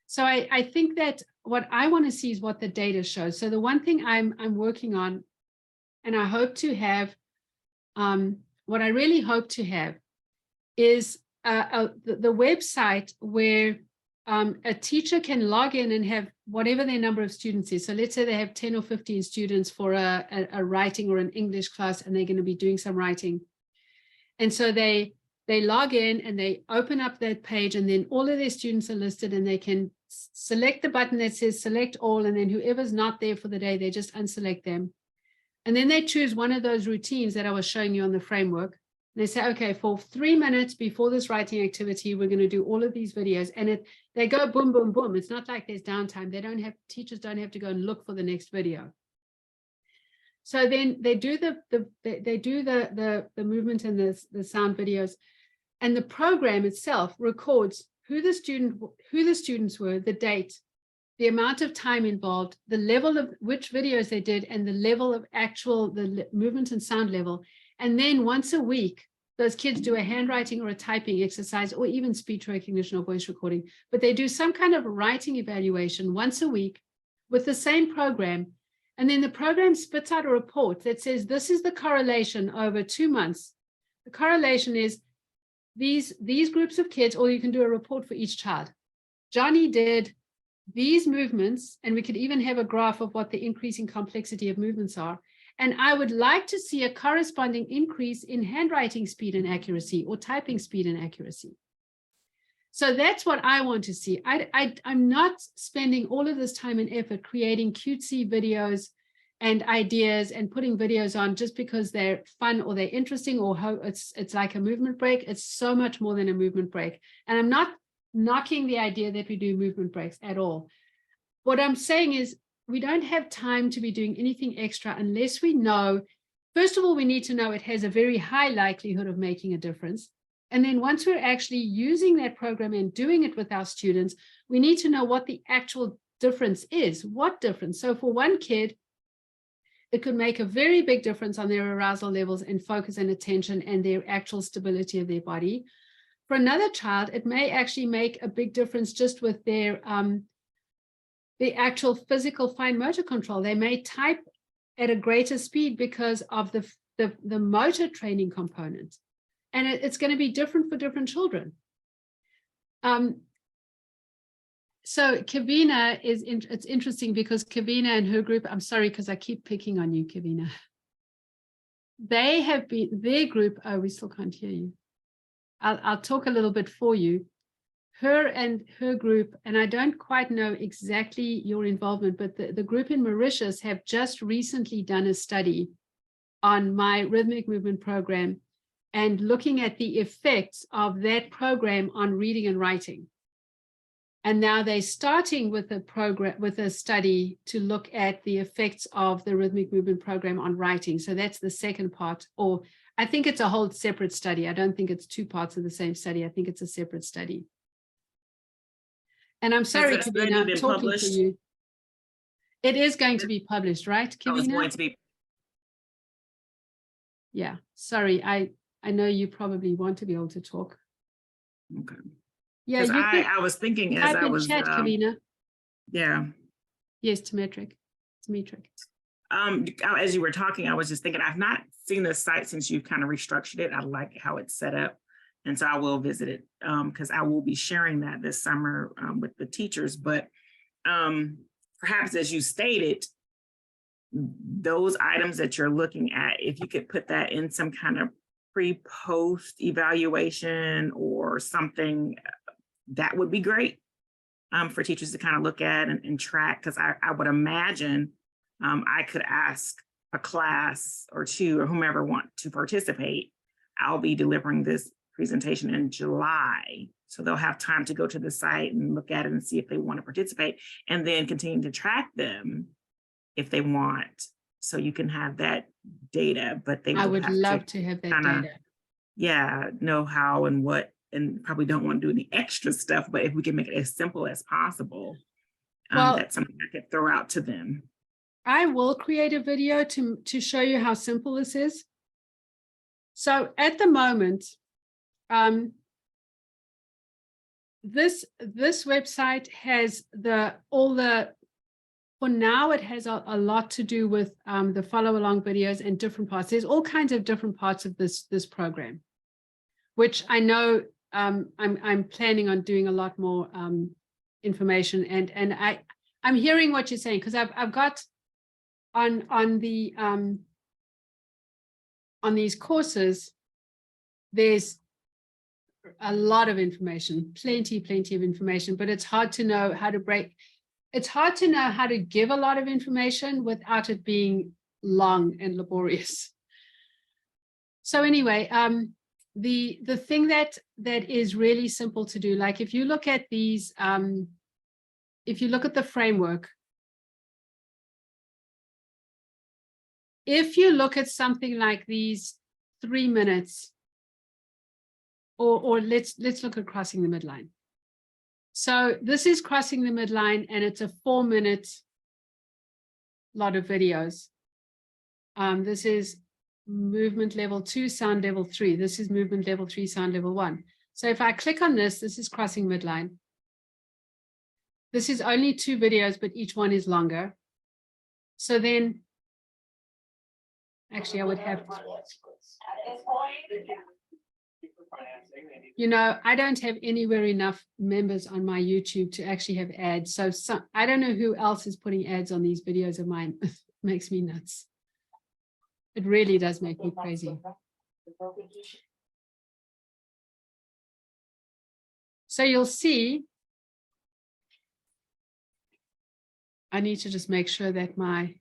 S1: So I think that what I want to see is what the data shows. So the one thing I'm working on, and I hope to have, what I really hope to have is the website where a teacher can log in and have whatever their number of students is. So let's say they have 10 or 15 students for a writing or an English class, and they're going to be doing some writing. And so they log in and they open up that page, and then all of their students are listed, and they can select the button that says select all, and then whoever's not there for the day, they just unselect them. And then they choose one of those routines that I was showing you on the framework. They say, okay, for 3 minutes before this writing activity, we're going to do all of these videos, and they go boom, boom, boom. It's not like there's downtime. Teachers don't have to go and look for the next video. So then they do the movement and the sound videos, and the program itself records who the students were, the date, the amount of time involved, the level of which videos they did, and the level of the movement and sound level. And then once a week, those kids do a handwriting or a typing exercise, or even speech recognition or voice recording, but they do some kind of writing evaluation once a week with the same program. And then the program spits out a report that says, this is the correlation over 2 months. The correlation is these groups of kids, or you can do a report for each child. Johnny did these movements, and we could even have a graph of what the increasing complexity of movements are. And I would like to see a corresponding increase in handwriting speed and accuracy or typing speed and accuracy. So that's what I want to see. I'm not spending all of this time and effort creating cutesy videos and ideas and putting videos on just because they're fun or they're interesting or how it's like a movement break. It's so much more than a movement break. And I'm not knocking the idea that we do movement breaks at all. What I'm saying is we don't have time to be doing anything extra unless we know, first of all, we need to know it has a very high likelihood of making a difference. And then once we're actually using that program and doing it with our students, we need to know what the actual difference is. What difference? So for one kid, it could make a very big difference on their arousal levels and focus and attention and their actual stability of their body. For another child, it may actually make a big difference just with their the actual physical fine motor control. They may type at a greater speed because of the motor training component. And it's going to be different for different children. So Kavina it's interesting because Kavina and her group, I'm sorry, because I keep picking on you, Kavina. They have been, their group, oh, we still can't hear you. I'll talk a little bit for you. Her and her group, and I don't quite know exactly your involvement, but the group in Mauritius have just recently done a study on my rhythmic movement program and looking at the effects of that program on reading and writing. And now they're starting with a program, with a study to look at the effects of the rhythmic movement program on writing. So that's the second part, or I think it's a whole separate study. I don't think it's two parts of the same study. I think it's a separate study. And I'm sorry, Kavina, I'm talking to you. It is going to be published, right, Kavina?
S4: It's going to be.
S1: Yeah, sorry. I know you probably want to be able to talk.
S4: Okay.
S1: Yeah,
S4: Because I was thinking as I was
S1: chat, Kavina.
S4: Yeah.
S1: Yes, Dimitri.
S4: As you were talking, I was just thinking I've not seen this site since you've kind of restructured it. I like how it's set up. And so I will visit it because I will be sharing that this summer with the teachers. But perhaps as you stated, those items that you're looking at, if you could put that in some kind of pre-post evaluation or something, that would be great for teachers to kind of look at and track, because I would imagine I could ask a class or two or whomever want to participate. I'll be delivering this presentation in July. So they'll have time to go to the site and look at it and see if they want to participate, and then continue to track them if they want. So you can have that data, but they
S1: I would love to have that data.
S4: Yeah, know how and what, and probably don't want to do any extra stuff, but if we can make it as simple as possible,
S1: Well,
S4: that's something I could throw out to them.
S1: I will create a video to show you how simple this is. So at the moment, this website has for now, it has a lot to do with the follow along videos and different parts. There's all kinds of different parts of this program, which I know I'm planning on doing a lot more information. And I'm hearing what you're saying, because I've got on these courses, there's a lot of information, plenty of information, but it's hard to know how to break. It's hard to know how to give a lot of information without it being long and laborious. So anyway, the thing that is really simple to do, like if you look at these, if you look at the framework, if you look at something like these 3 minutes, or let's look at crossing the midline. So this is crossing the midline, and it's a 4-minute lot of videos. This is movement level 2, sound level 3. This is movement level 3, sound level 1. So if I click on this is crossing midline. This is only 2 videos, but each one is longer. So then, actually I would have, You know, I don't have anywhere enough members on my YouTube to actually have ads. So I don't know who else is putting ads on these videos of mine. Makes me nuts. It really does make me crazy. So you'll see, I need to just make sure that my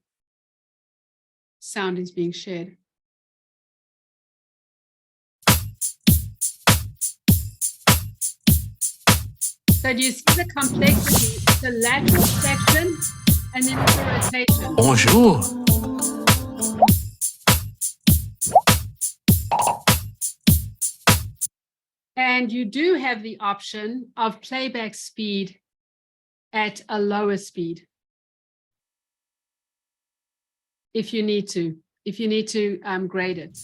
S1: sound is being shared. So do you see the complexity? The lateral section and then the rotation.
S6: Bonjour.
S1: And you do have the option of playback speed at a lower speed. If you need to grade it.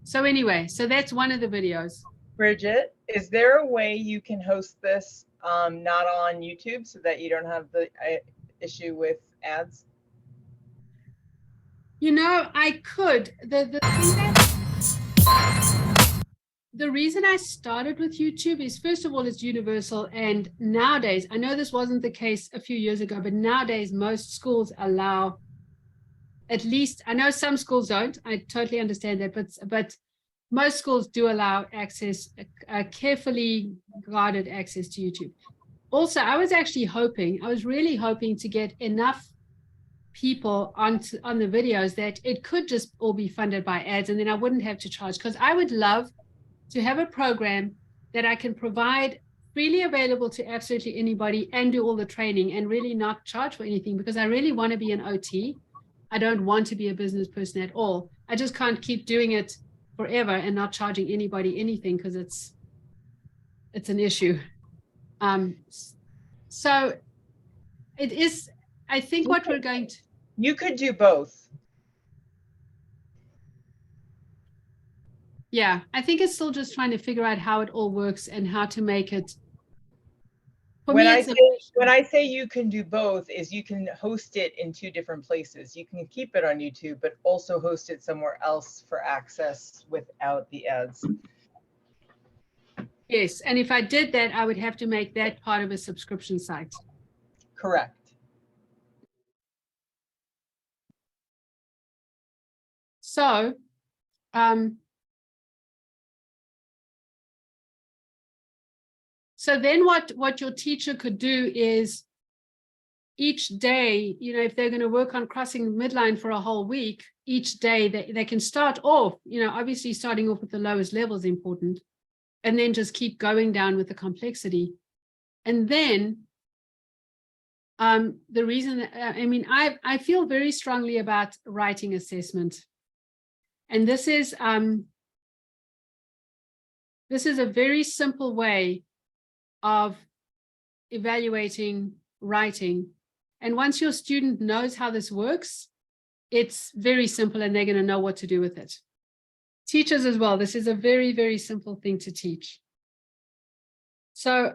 S1: So anyway, so that's one of the videos.
S2: Bridget, is there a way you can host this not on YouTube so that you don't have the issue with ads?
S1: You know, I could. The reason I started with YouTube is, first of all, it's universal. And nowadays, I know this wasn't the case a few years ago, but nowadays most schools allow, at least, I know some schools don't, I totally understand that, but most schools do allow access, carefully guarded access to YouTube. Also, I was really hoping to get enough people on the videos that it could just all be funded by ads, and then I wouldn't have to charge, because I would love to have a program that I can provide freely available to absolutely anybody and do all the training and really not charge for anything, because I really want to be an OT. I don't want to be a business person at all. I just can't keep doing it forever and not charging anybody anything, because it's an issue. So it is, I think what we're going to.
S2: You could do both.
S1: Yeah, I think it's still just trying to figure out how it all works and how to make it.
S2: When I say you can do both, is you can host it in 2 different places. You can keep it on YouTube, but also host it somewhere else for access without the ads.
S1: Yes, and if I did that, I would have to make that part of a subscription site.
S2: Correct.
S1: So, so then what your teacher could do is each day, you know, if they're going to work on crossing the midline for a whole week, each day they can start off, you know, obviously starting off with the lowest level is important, and then just keep going down with the complexity. And then the reason that, I mean, I feel very strongly about writing assessment. And this is a very simple way of evaluating writing. And once your student knows how this works, it's very simple and they're going to know what to do with it. Teachers as well, this is a very, very simple thing to teach. So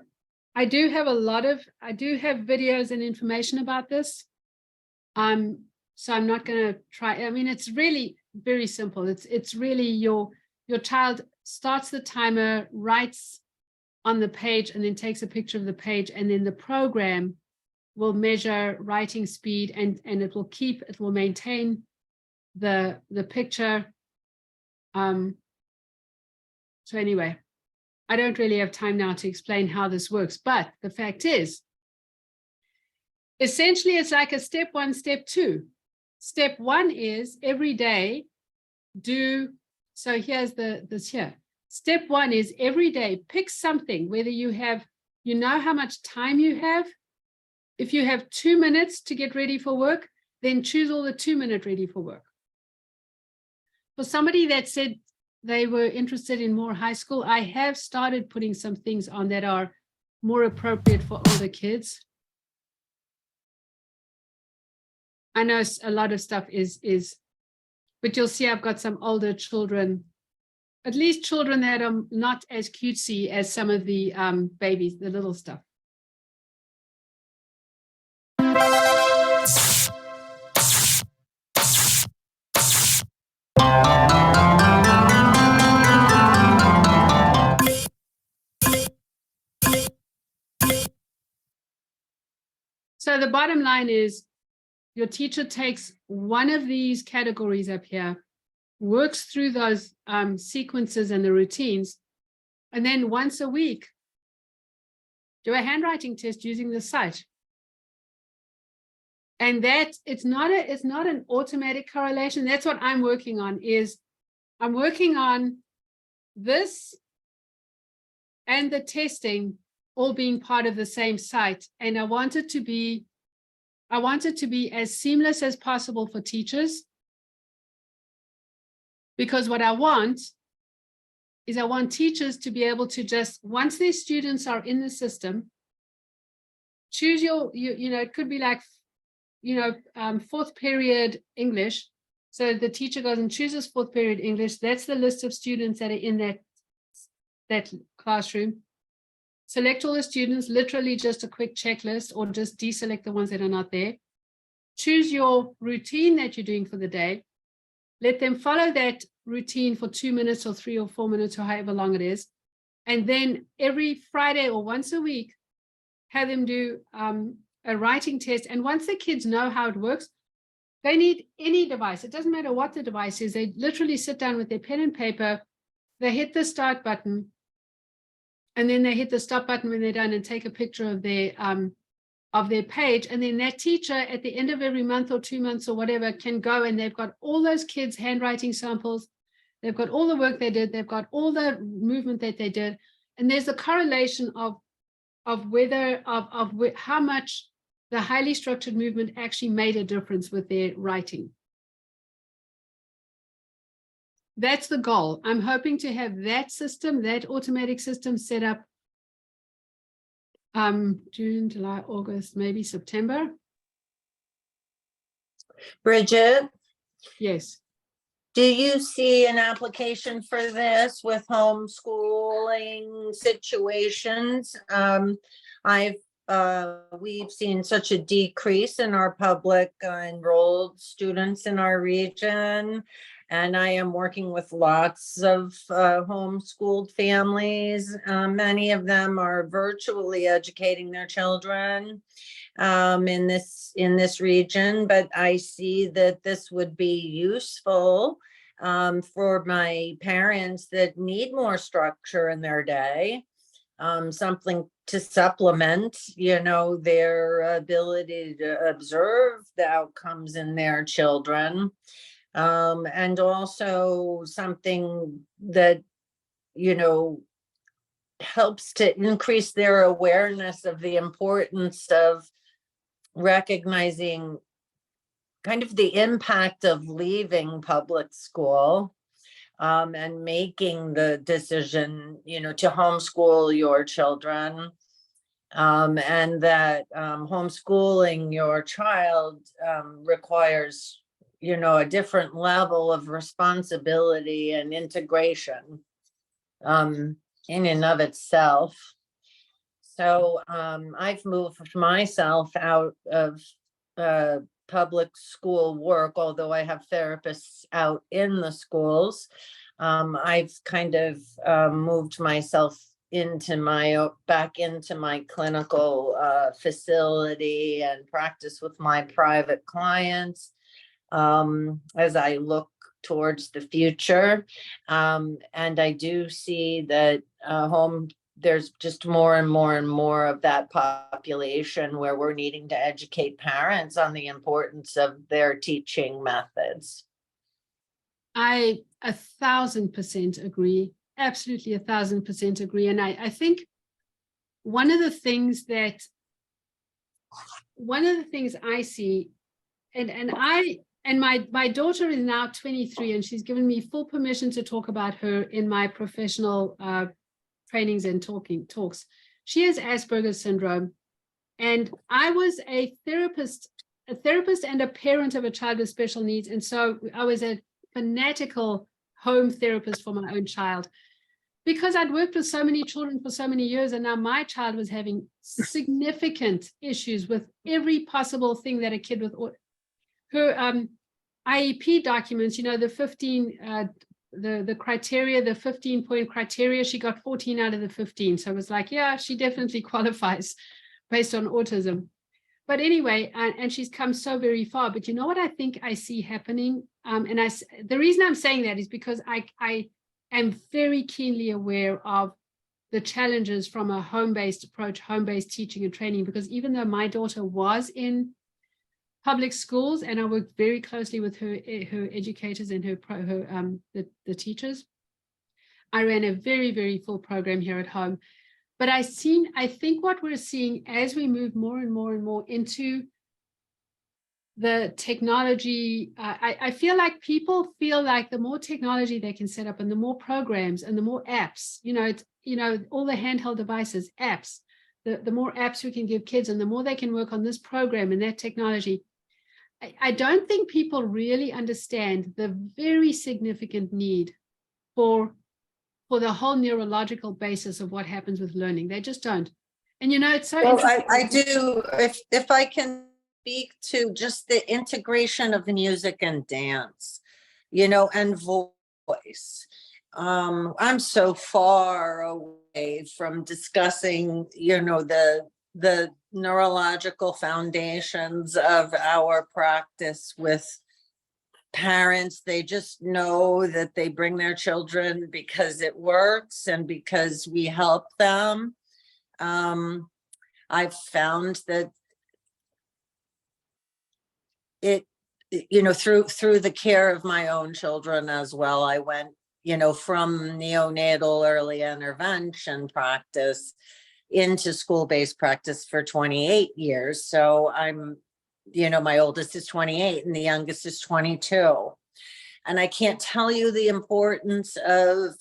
S1: I do have videos and information about this. So I'm not going to try, I mean, it's really very simple. It's really your child starts the timer, writes on the page, and then takes a picture of the page, and then the program will measure writing speed, and it will maintain the picture. So anyway, I don't really have time now to explain how this works, but the fact is, essentially it's like a step 1, step 2. Step 1 is every day so here's this here. Step 1 is every day pick something, whether you know how much time you have. If you have 2 minutes to get ready for work, then choose all the 2-minute ready for work. For somebody that said they were interested in more high school, I have started putting some things on that are more appropriate for older kids. I know a lot of stuff is, but you'll see I've got some older children, at least children that are not as cutesy as some of the babies, the little stuff. So the bottom line is your teacher takes one of these categories up here, works through those sequences and the routines, and then once a week, do a handwriting test using the site. And that it's not an automatic correlation. That's what I'm working on, is I'm working on this and the testing all being part of the same site. And I want it to be as seamless as possible for teachers. Because what I want is I want teachers to be able to just, once their students are in the system, choose it could be like, fourth period English. So the teacher goes and chooses fourth period English. That's the list of students that are in that classroom. Select all the students, literally just a quick checklist, or just deselect the ones that are not there. Choose your routine that you're doing for the day. Let them follow that routine for 2 minutes or 3 or 4 minutes or however long it is. And then every Friday or once a week, have them do a writing test. And once the kids know how it works, they need any device. It doesn't matter what the device is. They literally sit down with their pen and paper. They hit the start button. And then they hit the stop button when they're done and take a picture of their page. And then that teacher at the end of every month or 2 months or whatever can go, and they've got all those kids' handwriting samples. They've got all the work they did. They've got all the movement that they did. And there's a correlation of how much the highly structured movement actually made a difference with their writing. That's the goal. I'm hoping to have that system, that automatic system set up June, July, August, maybe September.
S6: Bridget,
S1: Yes.
S6: do you see an application for this with homeschooling situations? We've seen such a decrease in our public enrolled students in our region. And I am working with lots of homeschooled families. Many of them are virtually educating their children in this region, but I see that this would be useful for my parents that need more structure in their day, something to supplement, their ability to observe the outcomes in their children. And also something that, helps to increase their awareness of the importance of recognizing kind of the impact of leaving public school, and making the decision, to homeschool your children, and that homeschooling your child requires a different level of responsibility and integration in and of itself. So I've moved myself out of public school work, although I have therapists out in the schools. I've kind of moved myself back into my clinical facility and practice with my private clients. As I look towards the future. And I do see that there's just more and more and more of that population where we're needing to educate parents on the importance of their teaching methods.
S1: I 1,000% agree. Absolutely 1,000% agree. And I think one of the things I see, and my daughter is now 23, and she's given me full permission to talk about her in my professional trainings and talks. She has Asperger's syndrome, and I was a therapist and a parent of a child with special needs, and so I was a fanatical home therapist for my own child, because I'd worked with so many children for so many years, and now my child was having significant issues with every possible thing that a kid with her IEP documents, the 15 the criteria, the 15-point criteria, she got 14 out of the 15. So it was like, yeah, she definitely qualifies based on autism. but anyway, and she's come so very far. But you know what I think I see happening? The reason I'm saying that is because I am very keenly aware of the challenges from a home-based approach, home-based teaching and training, because even though my daughter was in public schools and I worked very closely with her educators and the teachers, I ran a very, very full program here at home. But I think what we're seeing as we move more and more and more into the technology, I feel like people feel like the more technology they can set up and the more programs and the more apps, all the handheld devices, apps, the more apps we can give kids and the more they can work on this program and that technology. I don't think people really understand the very significant need for the whole neurological basis of what happens with learning. They just don't. And it's so
S6: Well,
S1: interesting.
S6: I do, if I can speak to just the integration of music and dance, and voice. I'm so far away from discussing, the neurological foundations of our practice with parents. They just know that they bring their children because it works and because we help them. I've found that it, through the care of my own children as well, I went, from neonatal early intervention practice into school-based practice for 28 years. So I'm, my oldest is 28 and the youngest is 22. And I can't tell you the importance of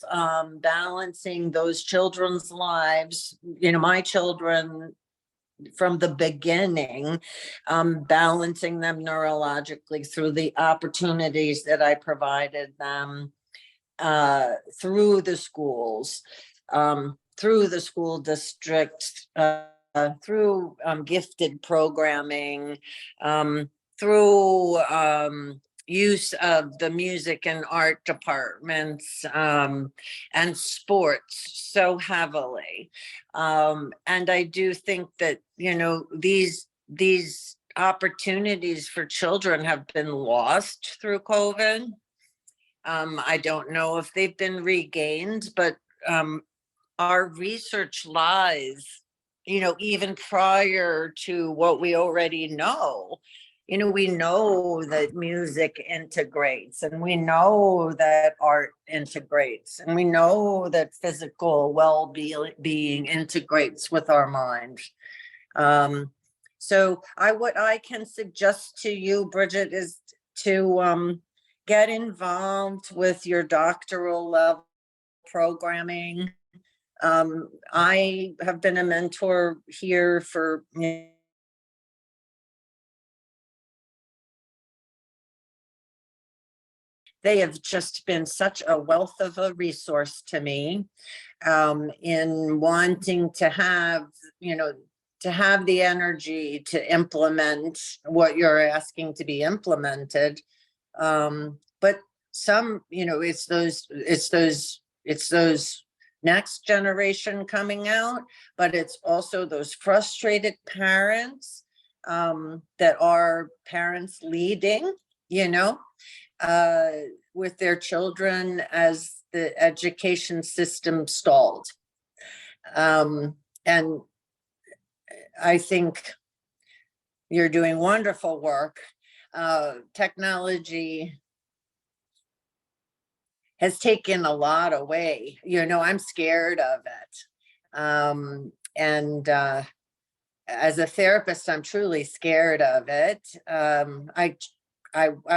S6: balancing those children's lives, my children from the beginning, balancing them neurologically through the opportunities that I provided them through the schools, through the school district, through gifted programming, through use of the music and art departments, and sports so heavily. And I do think that, these opportunities for children have been lost through COVID. I don't know if they've been regained, but our research lies, even prior to what we already know. We know that music integrates, and we know that art integrates, and we know that physical well-being integrates with our mind. So what I can suggest to you, Bridget, is to get involved with your doctoral level programming. I have been a mentor here for they have just been such a wealth of a resource to me, in wanting to have, to have the energy to implement what you're asking to be implemented. But some, it's those next generation coming out, but it's also those frustrated parents, that are parents leading, with their children as the education system stalled. And I think you're doing wonderful work. Technology has taken a lot away. I'm scared of it. And as a therapist, I'm truly scared of it. I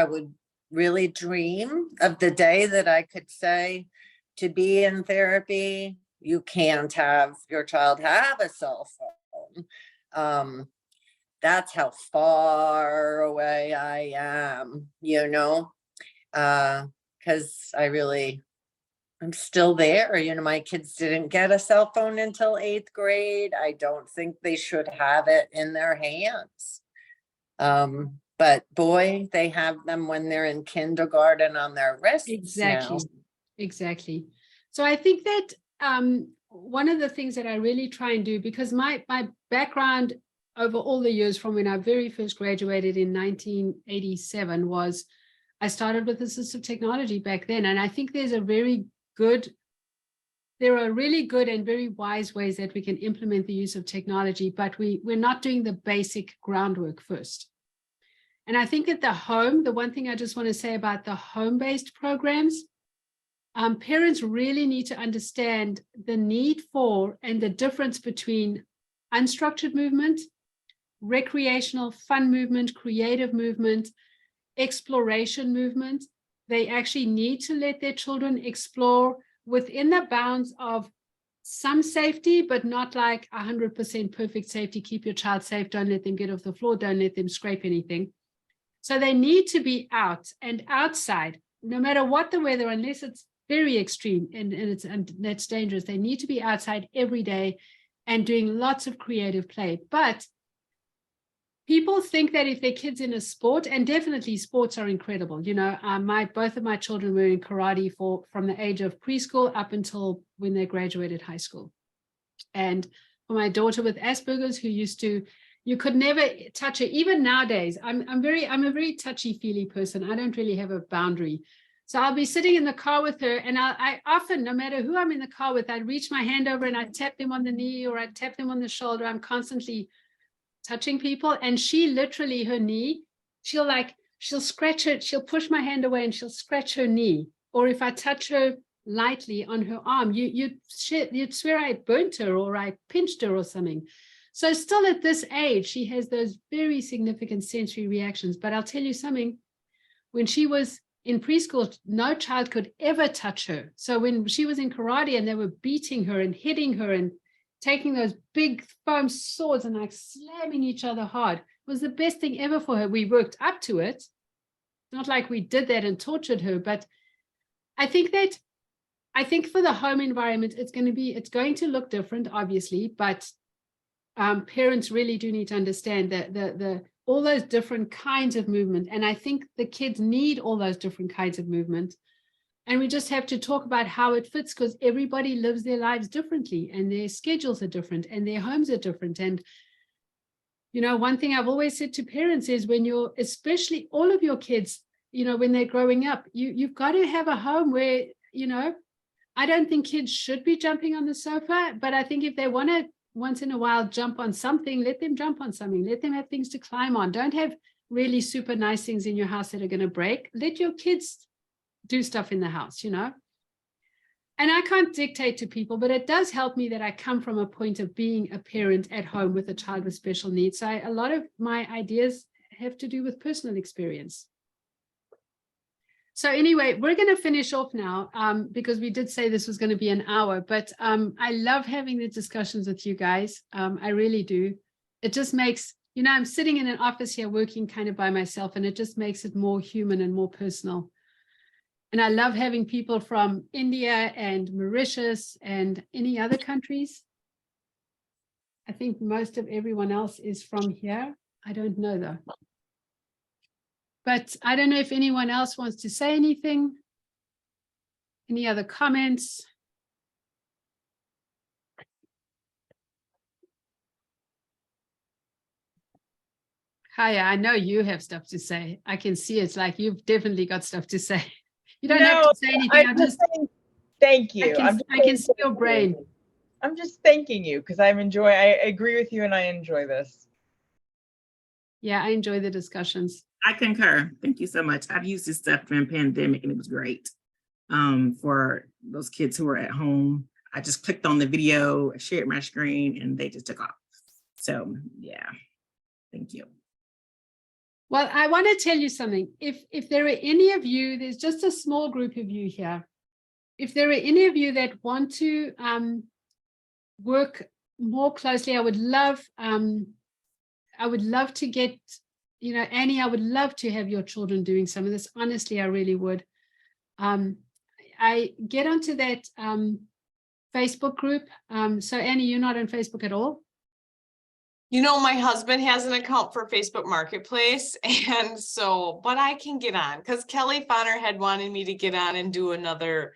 S6: would really dream of the day that I could say, to be in therapy, you can't have your child have a cell phone. That's how far away I am, because I'm still there. My kids didn't get a cell phone until 8th grade. I don't think they should have it in their hands. But boy, they have them when they're in kindergarten on their wrists.
S1: Exactly. So I think that one of the things that I really try and do, because my background over all the years from when I very first graduated in 1987 was I started with assistive technology back then. And I think there are really good and very wise ways that we can implement the use of technology, but we're not doing the basic groundwork first. And I think at the home, the one thing I just want to say about the home-based programs, parents really need to understand the need for and the difference between unstructured movement, recreational fun movement, creative movement, exploration movement. They actually need to let their children explore within the bounds of some safety, but not like 100% perfect safety. Keep your child safe. Don't let them get off the floor. Don't let them scrape anything. So they need to be out and outside, no matter what the weather, unless it's very extreme and that's dangerous. They need to be outside every day and doing lots of creative play. But people think that if their kid's in a sport, and definitely sports are incredible. You know, both of my children were in karate from the age of preschool up until when they graduated high school. And for my daughter with Asperger's, who you could never touch her. Even nowadays, I'm a very touchy-feely person. I don't really have a boundary. So I'll be sitting in the car with her, and I often, no matter who I'm in the car with, I'd reach my hand over and I'd tap them on the knee or I'd tap them on the shoulder. I'm constantly touching people, and she literally, her knee, she'll scratch it, she'll push my hand away and she'll scratch her knee. Or if I touch her lightly on her arm, you'd swear I burnt her or I pinched her or something. So still at this age, she has those very significant sensory reactions. But I'll tell you something, when she was in preschool, no child could ever touch her. So when she was in karate and they were beating her and hitting her and taking those big foam swords and like slamming each other hard, it was the best thing ever for her. We worked up to it. It's not like we did that and tortured her, but I think for the home environment, it's going to look different, obviously, but parents really do need to understand that all those different kinds of movement. And I think the kids need all those different kinds of movement. And we just have to talk about how it fits, because everybody lives their lives differently and their schedules are different and their homes are different. And, you know, one thing I've always said to parents is especially all of your kids, you know, when they're growing up, you've got to have a home where, you know, I don't think kids should be jumping on the sofa, but I think if they want to once in a while jump on something, let them jump on something, let them have things to climb on. Don't have really super nice things in your house that are going to break. Let your kids do stuff in the house, you know. And I can't dictate to people, but it does help me that I come from a point of being a parent at home with a child with special needs. So a lot of my ideas have to do with personal experience. So anyway, we're going to finish off now because we did say this was going to be an hour, but I love having the discussions with you guys. I really do. It just makes, you know, I'm sitting in an office here working kind of by myself, and it just makes it more human and more personal. And I love having people from India and Mauritius and any other countries. I think most of everyone else is from here. I don't know though. But I don't know if anyone else wants to say anything. Any other comments? Kaya, I know you have stuff to say. I can see it's like you've definitely got stuff to say. You don't have to say anything.
S2: I'm just saying thank you.
S1: I can see your brain.
S2: I'm just thanking you because I agree with you and I enjoy this.
S1: Yeah, I enjoy the discussions.
S4: I concur. Thank you so much. I've used this stuff during pandemic and it was great. For those kids who were at home, I just clicked on the video, shared my screen, and they just took off. So yeah, thank you.
S1: Well, I want to tell you something. If there are any of you, there's just a small group of you here. If there are any of you that want to work more closely, I would love to get, you know, Annie, I would love to have your children doing some of this. Honestly, I really would. I get onto that Facebook group. So Annie, you're not on Facebook at all?
S5: You know, my husband has an account for Facebook Marketplace, and so, but I can get on because Kelly Fonner had wanted me to get on and do another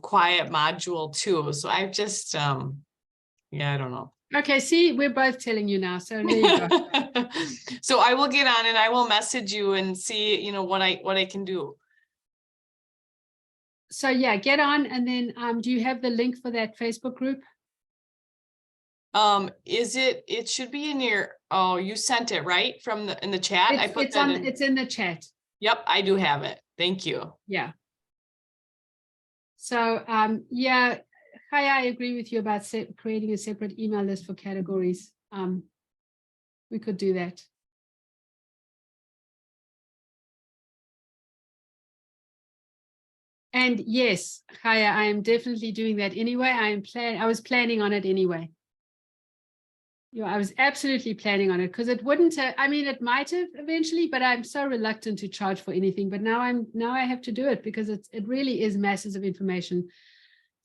S5: quiet module too. So I've just, yeah, I don't know.
S1: Okay, see, we're both telling you now, so there you go.
S5: So I will get on and I will message you and see, what I can do.
S1: So yeah, get on, and then do you have the link for that Facebook group?
S5: It should be in your, oh, you sent it, right? In the chat? I put that in.
S1: It's in the chat.
S5: Yep, I do have it. Thank you.
S1: Yeah. So yeah, Kaya, I agree with you about creating a separate email list for categories. We could do that. And yes, Kaya, I am definitely doing that anyway. I was planning on it anyway. I was absolutely planning on it because it wouldn't have, I mean, it might have eventually, but I'm so reluctant to charge for anything. But now I have to do it because it really is masses of information.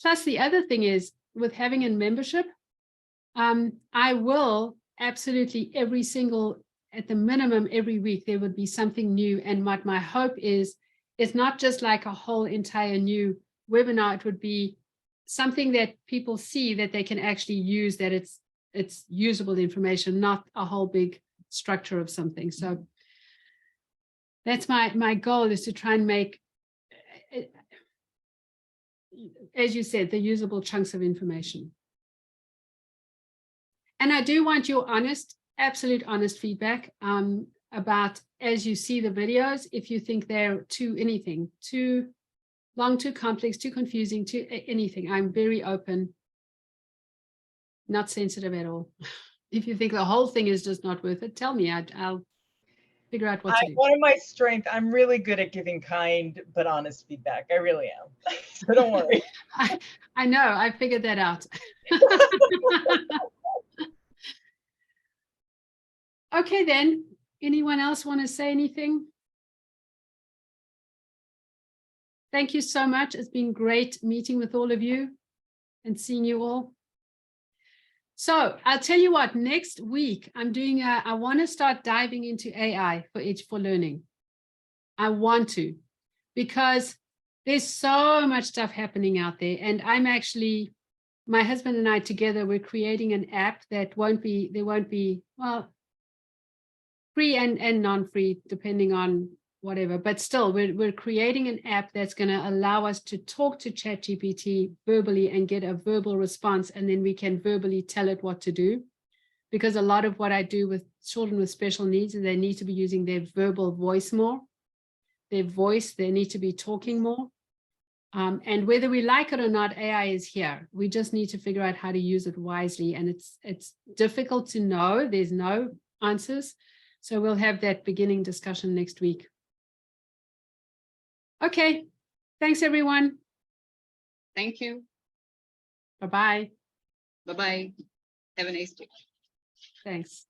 S1: Plus, the other thing is with having a membership, I will absolutely at the minimum every week, there would be something new. And what my hope is, it's not just like a whole entire new webinar. It would be something that people see that they can actually use, that it's usable information, not a whole big structure of something. So that's my goal, is to try and make, as you said, the usable chunks of information. And I do want your absolute honest feedback about, as you see the videos, if you think they're too long, too complex, too confusing, too anything. I'm very open, not sensitive at all. If you think the whole thing is just not worth it, tell me. I'll figure out what to do.
S2: One of my strengths, I'm really good at giving kind but honest feedback. I really am. So don't worry.
S1: I know, I figured that out. Okay, then. Anyone else want to say anything? Thank you so much. It's been great meeting with all of you and seeing you all. So I'll tell you what, next week I'm doing I want to start diving into AI for learning. I want to, because there's so much stuff happening out there. And my husband and I together, we're creating an app that won't be, well, free and non-free, depending on whatever, but still we're creating an app that's going to allow us to talk to ChatGPT verbally and get a verbal response, and then we can verbally tell it what to do. Because a lot of what I do with children with special needs is they need to be using their verbal voice more, they need to be talking more. And whether we like it or not, AI is here. We just need to figure out how to use it wisely, and it's difficult to know. There's no answers. So we'll have that beginning discussion next week. Okay, thanks everyone.
S3: Thank you.
S1: Bye-bye.
S3: Bye-bye. Have a nice day.
S1: Thanks.